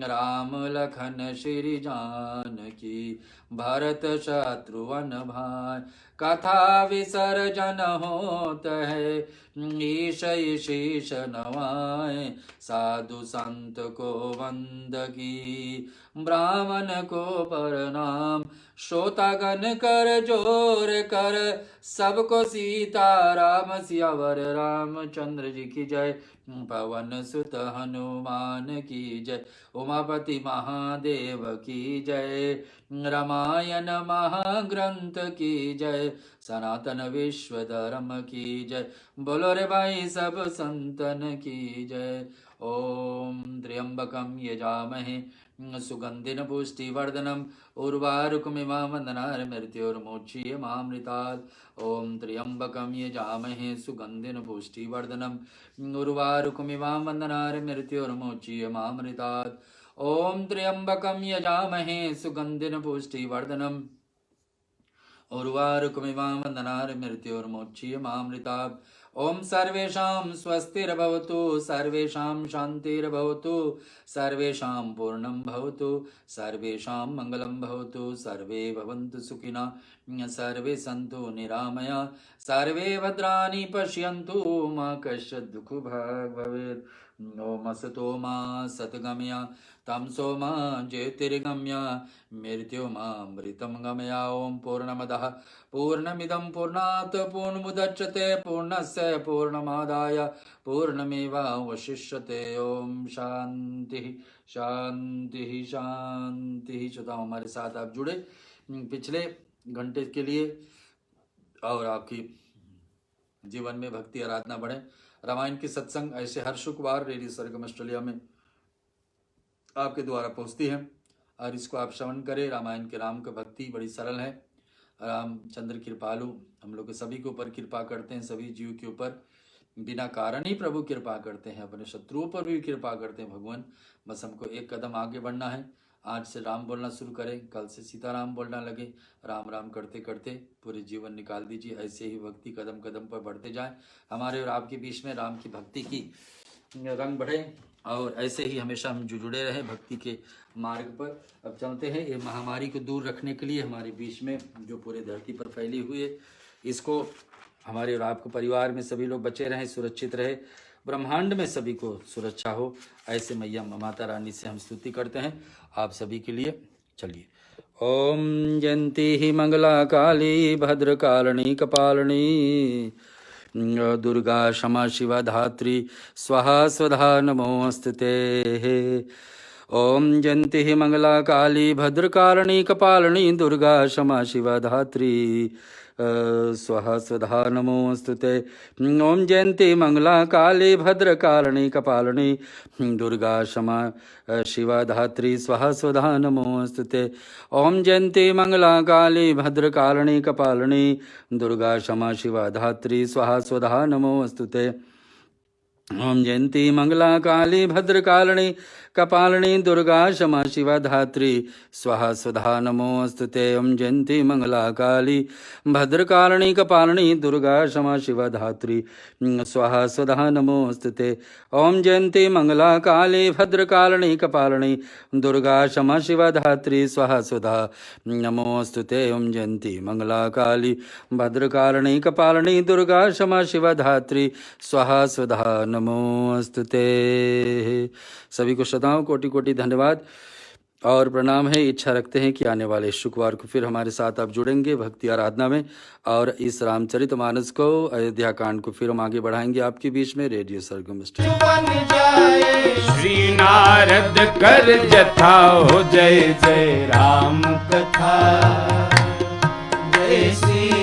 राम लखन श्री जानकी, भरत शत्रुघ्न भाई। कथा विसर्जन होत है, ईश शीश नवाए। साधु संत को वंदगी, ब्राह्मण को प्रणाम। श्रोतागण कर जोर कर, सबको सीता राम सियावर रामचंद्र जी की जय। पवन सुत हनुमान की जय, उमापति महादेव की जय। रामायण महाग्रंथ की जय, सनातन विश्व धर्म की जय। बोलो रे भाई सब संतन की जय। ओम त्र्यंबकम यजामहे सुगंधिन पुष्टिवर्धनम, उर्वारुकमिमां वन्दनार्मृत्योर्मुच्यमामृतात्। ओम त्र्यंबकम यजामहे सुगंधिन पुष्टिवर्धनम, उर्वारुकमिमां वन्दनार्मृत्योर्मुच्यमामृतात्। ओम त्र्यंबकम यजामहे सुगंधिन पुष्टिवर्धनम, उर्वारुकमिमां वन्दनार्मृत्योर्मुच्यमामृतात्। ओम सर्वेषां स्वस्तिर्भवतु, सर्वेषां शान्तिर्भवतु, सर्वेषां पूर्णं भवतु, सर्वेषां मङ्गलं भवतु। सर्वे भवन्तु सुखिनः, सर्वे सन्तु निरामया, सर्वे भद्राणि पश्यन्तु, मा कश्चित् दुःखभाग् भवेत्। ओम असतो मा सद्गमया, तमसो मा ज्योतिर्गमय, मृत्युमामृतं गमया। ओम पूर्णमदः पूर्णमिदं पूर्णात् पूर्णमुदच्यते, पूर्णस्य पूर्णमादाय पूर्णमेवावशिष्यते। ओम शांति शांति शांति। श्रोताओं, हमारे साथ आप जुड़े पिछले घंटे के लिए, और आपकी जीवन में भक्ति आराधना बढ़े। रामायण की सत्संग ऐसे हर शुक्रवार रेडियो सरगम ऑस्ट्रेलिया में आपके द्वारा पहुंचती है, और इसको आप श्रवण करें। रामायण के राम की भक्ति बड़ी सरल है। रामचंद्र कृपालु, हम लोग सभी के ऊपर कृपा करते हैं, सभी जीव के ऊपर बिना कारण ही प्रभु कृपा करते हैं, अपने शत्रुओं पर भी कृपा करते हैं भगवान। बस हमको एक कदम आगे बढ़ना है। आज से राम बोलना शुरू करें, कल से सीताराम बोलना लगे। राम राम करते करते पूरे जीवन निकाल दीजिए। ऐसे ही भक्ति कदम कदम पर बढ़ते जाए। हमारे और आपके बीच में राम की भक्ति की रंग बढ़े, और ऐसे ही हमेशा हम जुड़े रहे भक्ति के मार्ग पर। अब चलते हैं, ये महामारी को दूर रखने के लिए हमारे बीच में जो पूरे धरती पर फैली हुई है, इसको हमारे और आपको परिवार में सभी लोग बचे रहें, सुरक्षित रहे, ब्रह्मांड में सभी को सुरक्षा हो। ऐसे मैया माता रानी से हम स्तुति करते हैं आप सभी के लिए। चलिए। ओम जयंती ही मंगला काली भद्रकालिनी कपालिनी, दुर्गा क्षमा शिवा धात्री स्वाहा स्वधा नमोस्तुते। ओम जयंती ही मंगला काली भद्रकालिनी कपालिनी, दुर्गा क्षमा शिवा धात्री स्वाहा स्वधा नमोस्तुते। ओम जयंती मंगला काली भद्रकालिनी कपालिनी, दुर्गा क्षमा शिवा धात्री स्वाहा स्वधा नमोस्तुते। ओम जयंती मंगला काली भद्रकालिनी कपालिनी, दुर्गा क्षमा शिवा धात्री स्वाहा स्वधा नमोस्तुते। ओम जयंती मंगला काली भद्रकालिनी कपालिनी, दुर्गा क्षमा शिवा धात्री स्वाहा स्वधा नमोस्तुते। ओम जयंती मंगला काली भद्रकालिनी कपालिनी, दुर्गा क्षमा शिवा धात्री स्वाहा स्वधा नमोस्तुते। ओम जयंती मंगला काली भद्रकालिनी कपालिनी, दुर्गा क्षमा शिवा धात्री स्वाहा स्वधा नमोस्तुते। ओम जयंती मंगला काली भद्रकालिनी कपालिनी, दुर्गा क्षमा शिवा धात्री स्वाहा स्वधा नमोस्तुते। सभी को श्रद्धाओं कोटि कोटि धन्यवाद और प्रणाम है। इच्छा रखते हैं कि आने वाले शुक्रवार को फिर हमारे साथ आप जुड़ेंगे भक्ति आराधना में, और इस रामचरितमानस को, अयोध्या कांड को फिर हम आगे बढ़ाएंगे आपके बीच में रेडियो सरगम
श्री नारद कर जथा हो, जय जय राम कथा, जय श्री